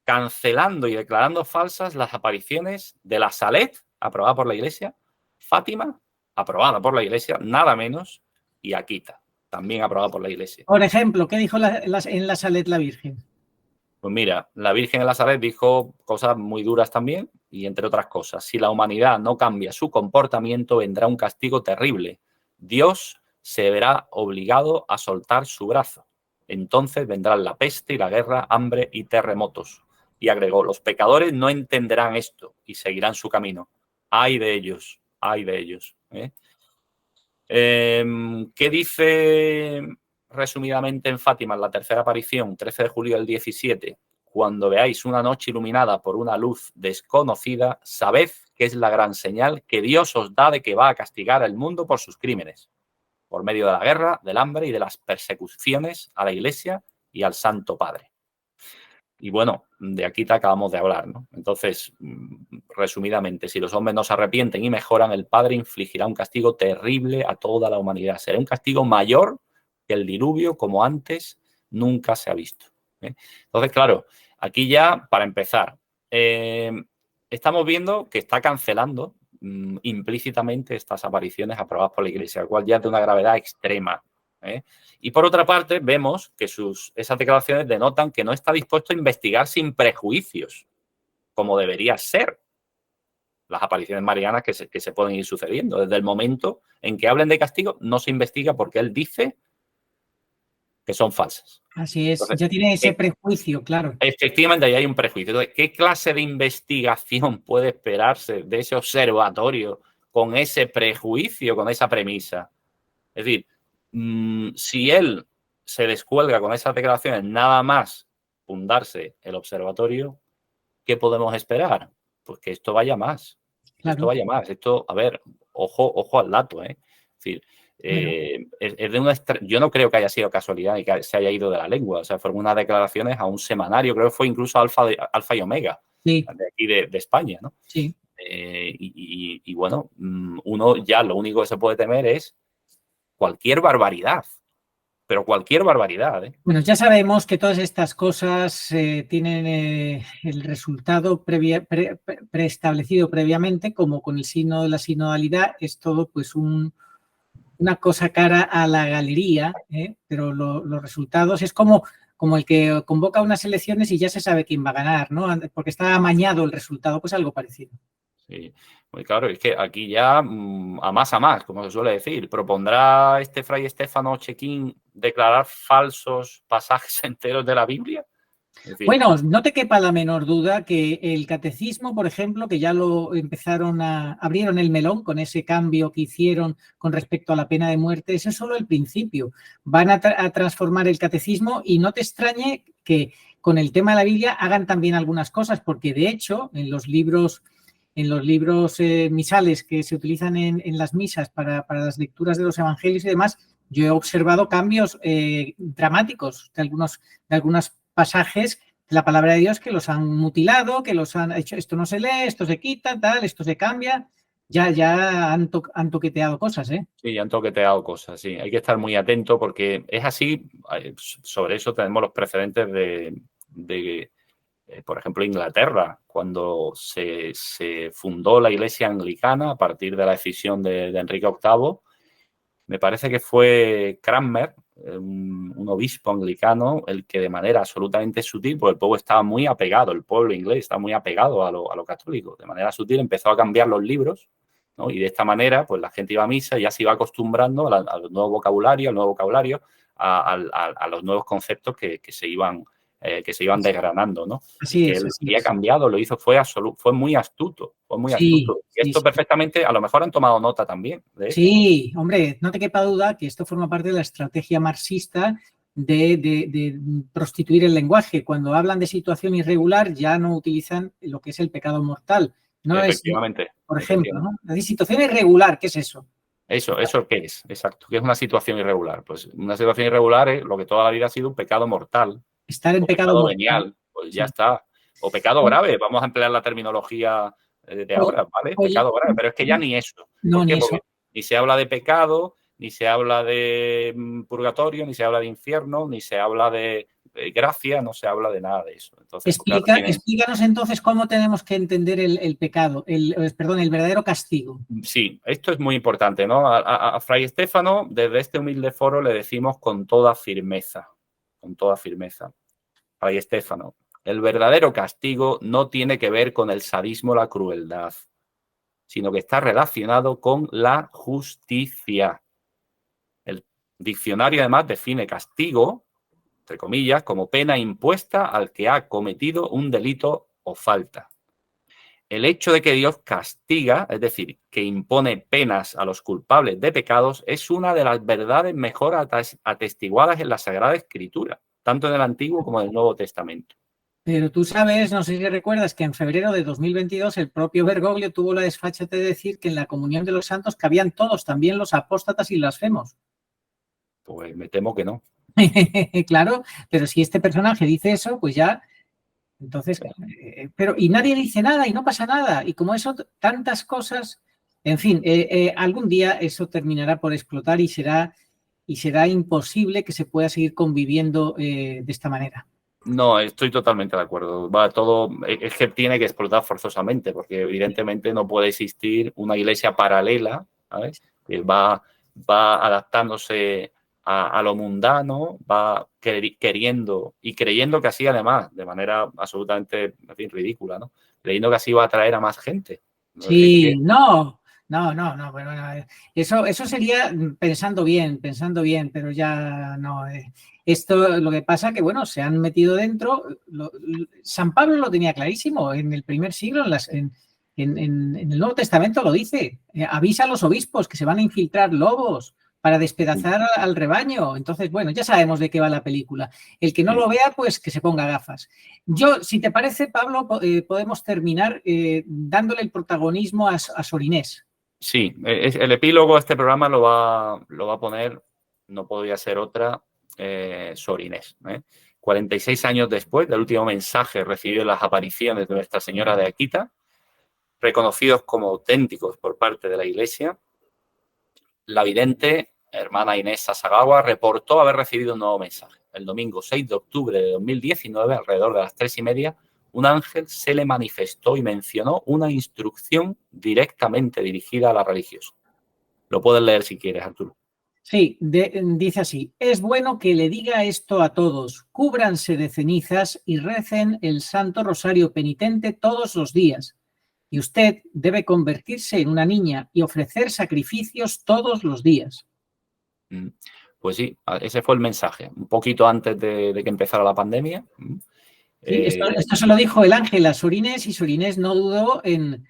cancelando y declarando falsas las apariciones de la Salet, aprobada por la Iglesia, Fátima, aprobada por la Iglesia, nada menos, y Akita, también aprobada por la Iglesia. Por ejemplo, ¿qué dijo en la Salet la Virgen? Pues mira, la Virgen en la Salet dijo cosas muy duras también, y entre otras cosas, si la humanidad no cambia su comportamiento, vendrá un castigo terrible. Dios se verá obligado a soltar su brazo. Entonces vendrán la peste y la guerra, hambre y terremotos. Y agregó, los pecadores no entenderán esto y seguirán su camino. Ay de ellos, ay de ellos. ¿Qué dice resumidamente en Fátima, en la tercera aparición, 13 de julio del 17? Cuando veáis una noche iluminada por una luz desconocida, sabed que es la gran señal que Dios os da de que va a castigar al mundo por sus crímenes, por medio de la guerra, del hambre y de las persecuciones a la Iglesia y al Santo Padre. Y bueno, de aquí te acabamos de hablar, ¿no? Entonces, resumidamente, si los hombres no se arrepienten y mejoran, el Padre infligirá un castigo terrible a toda la humanidad. Será un castigo mayor que el diluvio, como antes nunca se ha visto. Entonces, claro, aquí ya, para empezar, estamos viendo que está cancelando implícitamente estas apariciones aprobadas por la Iglesia, lo cual ya es de una gravedad extrema. Y por otra parte, vemos que esas declaraciones denotan que no está dispuesto a investigar sin prejuicios, como debería ser las apariciones marianas que se pueden ir sucediendo. Desde el momento en que hablen de castigo, no se investiga porque él dice que son falsas. Así es, Entonces, ya tiene ese prejuicio, claro. Efectivamente, ahí hay un prejuicio. Entonces, ¿qué clase de investigación puede esperarse de ese observatorio con ese prejuicio, con esa premisa? Es decir, si él se descuelga con esas declaraciones nada más fundarse el observatorio, ¿qué podemos esperar? Pues que esto vaya más. Claro. Esto vaya más. Esto, a ver, ojo al dato, Es decir, es de una yo no creo que haya sido casualidad y que se haya ido de la lengua. O sea, fueron unas declaraciones a un semanario, creo que fue incluso Alfa y Omega, sí, de aquí de España, ¿no? Sí. Y bueno, uno ya lo único que se puede temer es cualquier barbaridad, pero cualquier barbaridad. Bueno, ya sabemos que todas estas cosas tienen el resultado preestablecido previamente, como con el signo de la sinodalidad, es todo pues una cosa cara a la galería, pero los resultados es como el que convoca unas elecciones y ya se sabe quién va a ganar, ¿no? Porque está amañado el resultado, pues algo parecido. Sí, muy claro, es que aquí ya a más, como se suele decir, propondrá este fray Estéfano Chequín declarar falsos pasajes enteros de la Biblia. Es decir, bueno, no te quepa la menor duda que el catecismo, por ejemplo, que ya lo abrieron el melón con ese cambio que hicieron con respecto a la pena de muerte, ese es solo el principio. Van a transformar el catecismo y no te extrañe que con el tema de la Biblia hagan también algunas cosas, porque de hecho en los libros misales que se utilizan en las misas para las lecturas de los evangelios y demás, yo he observado cambios dramáticos de algunos pasajes de la palabra de Dios que los han mutilado, que los han hecho, esto no se lee, esto se quita, tal, esto se cambia. Ya han toqueteado cosas, Sí, ya han toqueteado cosas, sí. Hay que estar muy atento porque es así. Sobre eso tenemos los precedentes de por ejemplo, Inglaterra, cuando se fundó la Iglesia Anglicana a partir de la decisión de Enrique VIII. Me parece que fue Cranmer, un obispo anglicano, el que de manera absolutamente sutil, porque el pueblo estaba muy apegado, el pueblo inglés está muy apegado a lo católico, de manera sutil empezó a cambiar los libros, ¿no? Y de esta manera, pues la gente iba a misa y ya se iba acostumbrando al nuevo vocabulario, a los nuevos conceptos que se iban desgranando, ¿no? Así y que es, él así había es. cambiado, lo hizo, fue muy astuto, Sí, Y esto sí. perfectamente, a lo mejor han tomado nota también de esto. Sí, hombre, no te quepa duda que esto forma parte de la estrategia marxista de prostituir el lenguaje. Cuando hablan de situación irregular ya no utilizan lo que es el pecado mortal. No es, Efectivamente. por ejemplo, ¿no? La situación irregular, ¿qué es eso? ¿Eso qué es? Exacto. ¿Qué es una situación irregular? Pues una situación irregular es lo que toda la vida ha sido un pecado mortal. Estar en O pecado pecado mortal. venial. Pues ya Sí. está. O pecado grave. Vamos a emplear la terminología de ahora, ¿vale? Oye, Pecado grave. Pero es que ya ni eso. no, ¿Por ni qué? eso. Porque ni se habla de pecado, ni se habla de purgatorio, ni se habla de infierno, ni se habla de gracia, no se habla de nada de eso. Entonces, pues, claro, Explícanos entonces cómo tenemos que entender el pecado, el verdadero castigo. Sí, esto es muy importante, ¿no? A Fray Estéfano, desde este humilde foro le decimos con toda firmeza, Fray Estéfano, El verdadero castigo no tiene que ver con el sadismo o la crueldad, sino que está relacionado con la justicia. El diccionario además define castigo, entre comillas, como pena impuesta al que ha cometido un delito o falta. El hecho de que Dios castiga, es decir, que impone penas a los culpables de pecados, es una de las verdades mejor atestiguadas en la Sagrada Escritura, tanto en el Antiguo como en el Nuevo Testamento. Pero tú sabes, no sé si recuerdas, que en febrero de 2022 el propio Bergoglio tuvo la desfachatez de decir que en la comunión de los santos cabían todos, también los apóstatas y blasfemos. Pues me temo que no. Claro, pero si este personaje dice eso, pues ya, entonces, pero y nadie dice nada y no pasa nada. Y como eso, tantas cosas, en fin, algún día eso terminará por explotar y será imposible que se pueda seguir conviviendo de esta manera. No, estoy totalmente de acuerdo. Es que tiene que explotar forzosamente, porque evidentemente no puede existir una iglesia paralela, ¿sabes? Que va adaptándose a lo mundano, va queriendo y creyendo que así, además, de manera absolutamente, en fin, ridícula, ¿no? Creyendo que así va a atraer a más gente. Sí, no, bueno, eso sería pensando bien, pero ya no. Esto lo que pasa que, bueno, se han metido dentro. San Pablo lo tenía clarísimo en el primer siglo, en el Nuevo Testamento lo dice. Avisa a los obispos que se van a infiltrar lobos para despedazar al rebaño. Entonces, bueno, ya sabemos de qué va la película. El que no lo vea, pues que se ponga gafas. Yo, si te parece, Pablo, podemos terminar dándole el protagonismo a Sor Inés. Sí, el epílogo de este programa lo va a poner, no podría ser otra, Sor Inés. 46 años después del último mensaje recibido en las apariciones de Nuestra Señora de Akita, reconocidos como auténticos por parte de la Iglesia, la vidente, hermana Inés Sasagawa, reportó haber recibido un nuevo mensaje. El domingo 6 de octubre de 2019, alrededor de las 3:30, un ángel se le manifestó y mencionó una instrucción directamente dirigida a la religiosa. Lo puedes leer si quieres, Arturo. Sí, dice así: es bueno que le diga esto a todos, cúbranse de cenizas y recen el Santo Rosario penitente todos los días. Y usted debe convertirse en una niña y ofrecer sacrificios todos los días. Pues sí, ese fue el mensaje, un poquito antes de que empezara la pandemia. Sí, esto se lo dijo el ángel a Sor Inés y Sor Inés no dudó en,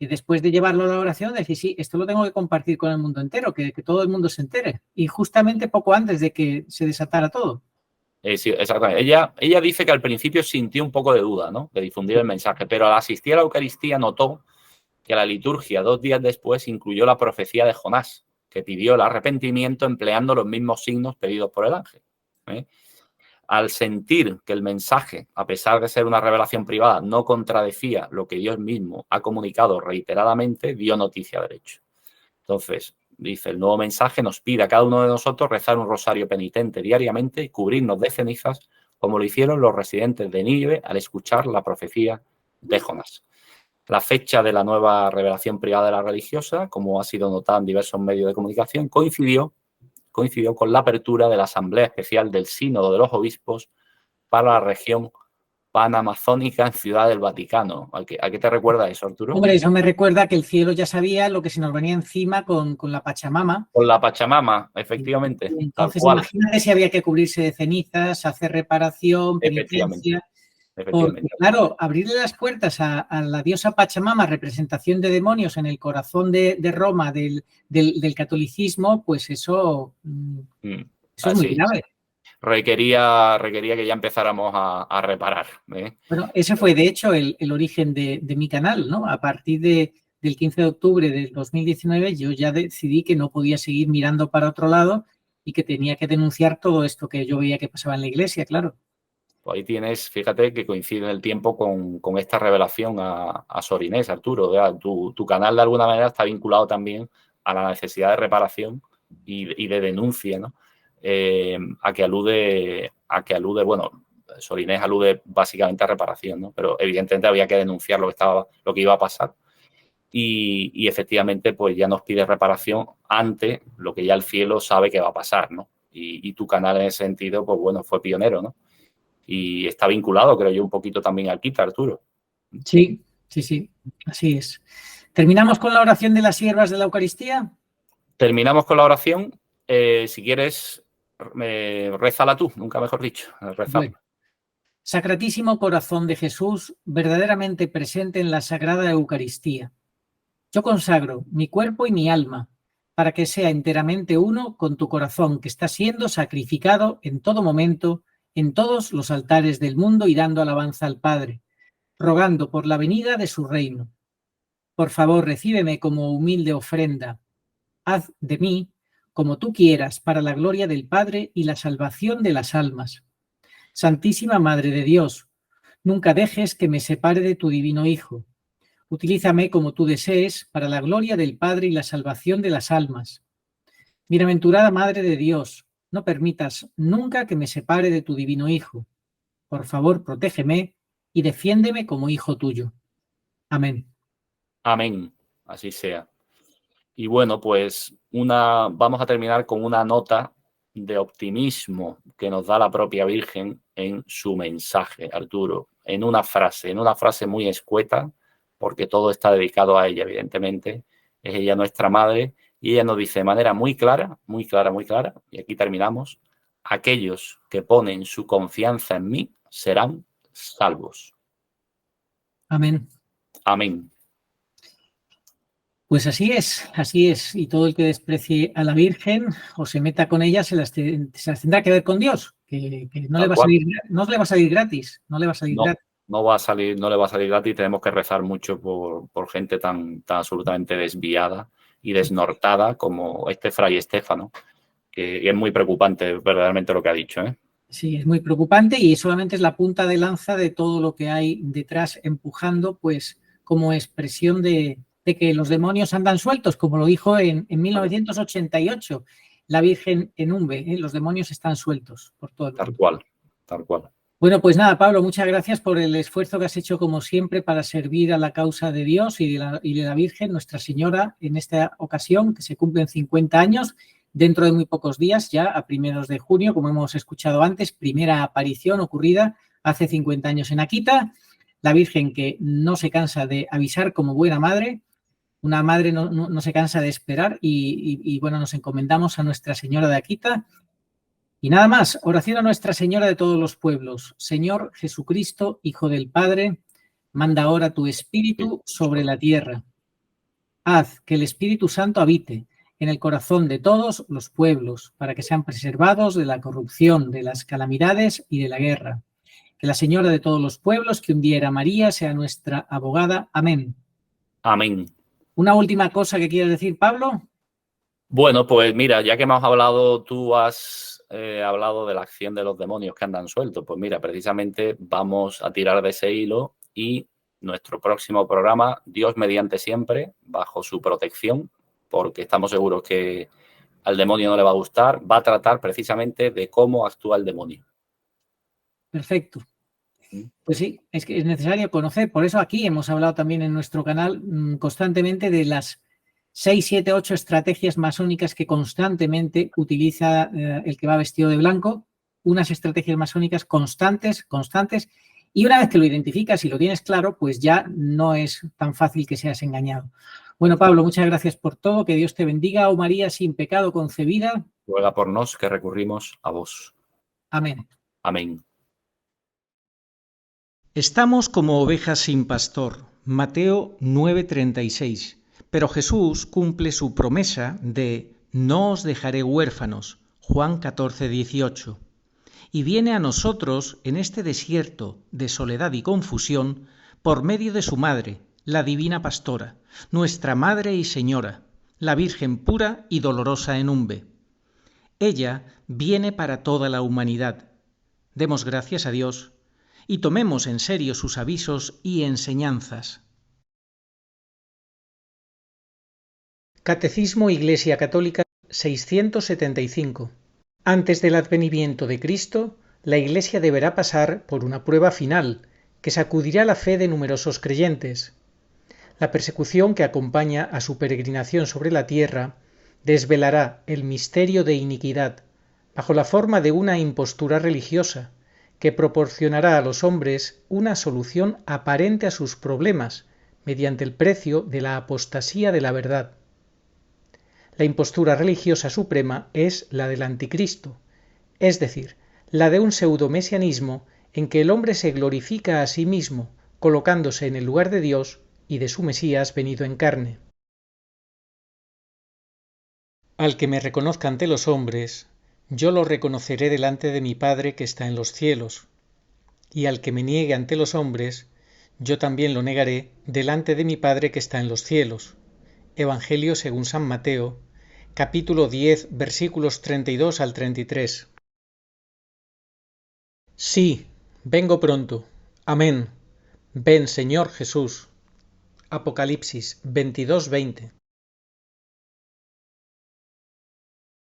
después de llevarlo a la oración, decir, sí, esto lo tengo que compartir con el mundo entero, que todo el mundo se entere. Y justamente poco antes de que se desatara todo. Sí, exactamente. Ella dice que al principio sintió un poco de duda, ¿no?, de difundir el mensaje, pero al asistir a la Eucaristía notó que la liturgia 2 días después incluyó la profecía de Jonás, que pidió el arrepentimiento empleando los mismos signos pedidos por el ángel. Al sentir que el mensaje, a pesar de ser una revelación privada, no contradecía lo que Dios mismo ha comunicado reiteradamente, dio noticia del hecho. Entonces, dice, el nuevo mensaje nos pide a cada uno de nosotros rezar un rosario penitente diariamente y cubrirnos de cenizas, como lo hicieron los residentes de Nínive al escuchar la profecía de Jonás. La fecha de la nueva revelación privada de la religiosa, como ha sido notada en diversos medios de comunicación, coincidió con la apertura de la Asamblea Especial del Sínodo de los Obispos para la región panamazónica en Ciudad del Vaticano. ¿A qué te recuerda eso, Arturo? Hombre, eso me recuerda que el cielo ya sabía lo que se nos venía encima con la Pachamama. Con la Pachamama, efectivamente. Entonces, Tal cual. imagínate si había que cubrirse de cenizas, hacer reparación, penitencia. Porque, claro, abrirle las puertas a la diosa Pachamama, representación de demonios en el corazón de Roma, del catolicismo, pues eso es muy grave. Requería que ya empezáramos a reparar. Bueno, ese fue, de hecho, el origen de mi canal, ¿no? A partir del 15 de octubre del 2019, yo ya decidí que no podía seguir mirando para otro lado y que tenía que denunciar todo esto que yo veía que pasaba en la iglesia, claro. Pues ahí tienes, fíjate que coincide en el tiempo con esta revelación a Sor Inés, Arturo. Tu canal de alguna manera está vinculado también a la necesidad de reparación y de denuncia, ¿no? A que alude, bueno, Sor Inés alude básicamente a reparación, ¿no? Pero evidentemente había que denunciar lo que iba a pasar. Y efectivamente, pues ya nos pide reparación ante lo que ya el cielo sabe que va a pasar, ¿no? Y tu canal en ese sentido, pues bueno, fue pionero, ¿no? Y está vinculado, creo yo, un poquito también al quita, Arturo. Sí, así es. ¿Terminamos con la oración de las siervas de la Eucaristía? Terminamos con la oración. Si quieres, rézala tú, nunca mejor dicho. Rézala. Bueno. Sacratísimo corazón de Jesús, verdaderamente presente en la Sagrada Eucaristía. Yo consagro mi cuerpo y mi alma para que sea enteramente uno con tu corazón que está siendo sacrificado en todo momento, en todos los altares del mundo y dando alabanza al Padre, rogando por la venida de su reino. Por favor, recíbeme como humilde ofrenda. Haz de mí como tú quieras para la gloria del Padre y la salvación de las almas. Santísima Madre de Dios, nunca dejes que me separe de tu divino Hijo. Utilízame como tú desees para la gloria del Padre y la salvación de las almas. Bienaventurada Madre de Dios, no permitas nunca que me separe de tu divino Hijo. Por favor, protégeme y defiéndeme como hijo tuyo. Amén. Amén. Así sea. Y bueno, pues vamos a terminar con una nota de optimismo que nos da la propia Virgen en su mensaje, Arturo, en una frase muy escueta, porque todo está dedicado a ella, evidentemente. Es ella nuestra madre y ella nos dice de manera muy clara, y aquí terminamos: aquellos que ponen su confianza en mí serán salvos. Amén. Amén. Pues así es. Y todo el que desprecie a la Virgen o se meta con ella se las tendrá que ver con Dios, que no le va a salir gratis, no le va a salir gratis. No le va a salir gratis. Tenemos que rezar mucho por gente tan absolutamente desviada y desnortada como este fray Estéfano, que es muy preocupante verdaderamente lo que ha dicho, ¿eh? Sí, es muy preocupante y solamente es la punta de lanza de todo lo que hay detrás empujando, pues como expresión de que los demonios andan sueltos, como lo dijo en 1988 la Virgen en Umbe, ¿eh? Los demonios están sueltos por todo el mundo. Tal cual. Bueno, pues nada, Pablo, muchas gracias por el esfuerzo que has hecho, como siempre, para servir a la causa de Dios y de la Virgen, Nuestra Señora, en esta ocasión, que se cumplen 50 años, dentro de muy pocos días, ya a primeros de junio, como hemos escuchado antes, primera aparición ocurrida hace 50 años en Akita, la Virgen que no se cansa de avisar como buena madre, una madre no se cansa de esperar y bueno, nos encomendamos a Nuestra Señora de Akita. Y nada más, oración a Nuestra Señora de todos los pueblos. Señor Jesucristo, Hijo del Padre, manda ahora tu Espíritu sobre la tierra. Haz que el Espíritu Santo habite en el corazón de todos los pueblos, para que sean preservados de la corrupción, de las calamidades y de la guerra. Que la Señora de todos los pueblos, que un día era María, sea nuestra abogada. Amén. Amén. ¿Una última cosa que quieras decir, Pablo? Bueno, pues mira, ya que hemos hablado, tú has hablado de la acción de los demonios que andan sueltos, pues mira, precisamente vamos a tirar de ese hilo y nuestro próximo programa, Dios mediante siempre, bajo su protección, porque estamos seguros que al demonio no le va a gustar, va a tratar precisamente de cómo actúa el demonio. Perfecto. Pues sí, es que es necesario conocer, por eso aquí hemos hablado también en nuestro canal constantemente de las 6, 7, 8 estrategias masónicas que constantemente utiliza el que va vestido de blanco, unas estrategias masónicas constantes, y una vez que lo identificas y lo tienes claro, pues ya no es tan fácil que seas engañado. Bueno, Pablo, muchas gracias por todo, que Dios te bendiga, oh María sin pecado concebida. Ruega por nos que recurrimos a vos. Amén. Amén. Estamos como ovejas sin pastor, Mateo 9:36, pero Jesús cumple su promesa de no os dejaré huérfanos, Juan 14:18, y viene a nosotros en este desierto de soledad y confusión por medio de su madre, la divina pastora, nuestra Madre y Señora, la Virgen pura y dolorosa en Umbe. Ella viene para toda la humanidad. Demos gracias a Dios y tomemos en serio sus avisos y enseñanzas. Catecismo Iglesia Católica 675. Antes del advenimiento de Cristo, la Iglesia deberá pasar por una prueba final que sacudirá la fe de numerosos creyentes. La persecución que acompaña a su peregrinación sobre la tierra desvelará el misterio de iniquidad bajo la forma de una impostura religiosa que proporcionará a los hombres una solución aparente a sus problemas mediante el precio de la apostasía de la verdad. La impostura religiosa suprema es la del anticristo, es decir, la de un pseudomesianismo en que el hombre se glorifica a sí mismo, colocándose en el lugar de Dios y de su Mesías venido en carne. Al que me reconozca ante los hombres, yo lo reconoceré delante de mi Padre que está en los cielos, y al que me niegue ante los hombres, yo también lo negaré delante de mi Padre que está en los cielos. Evangelio según San Mateo, capítulo 10, versículos 32 al 33. Sí, vengo pronto. Amén. Ven, Señor Jesús. Apocalipsis 22:20.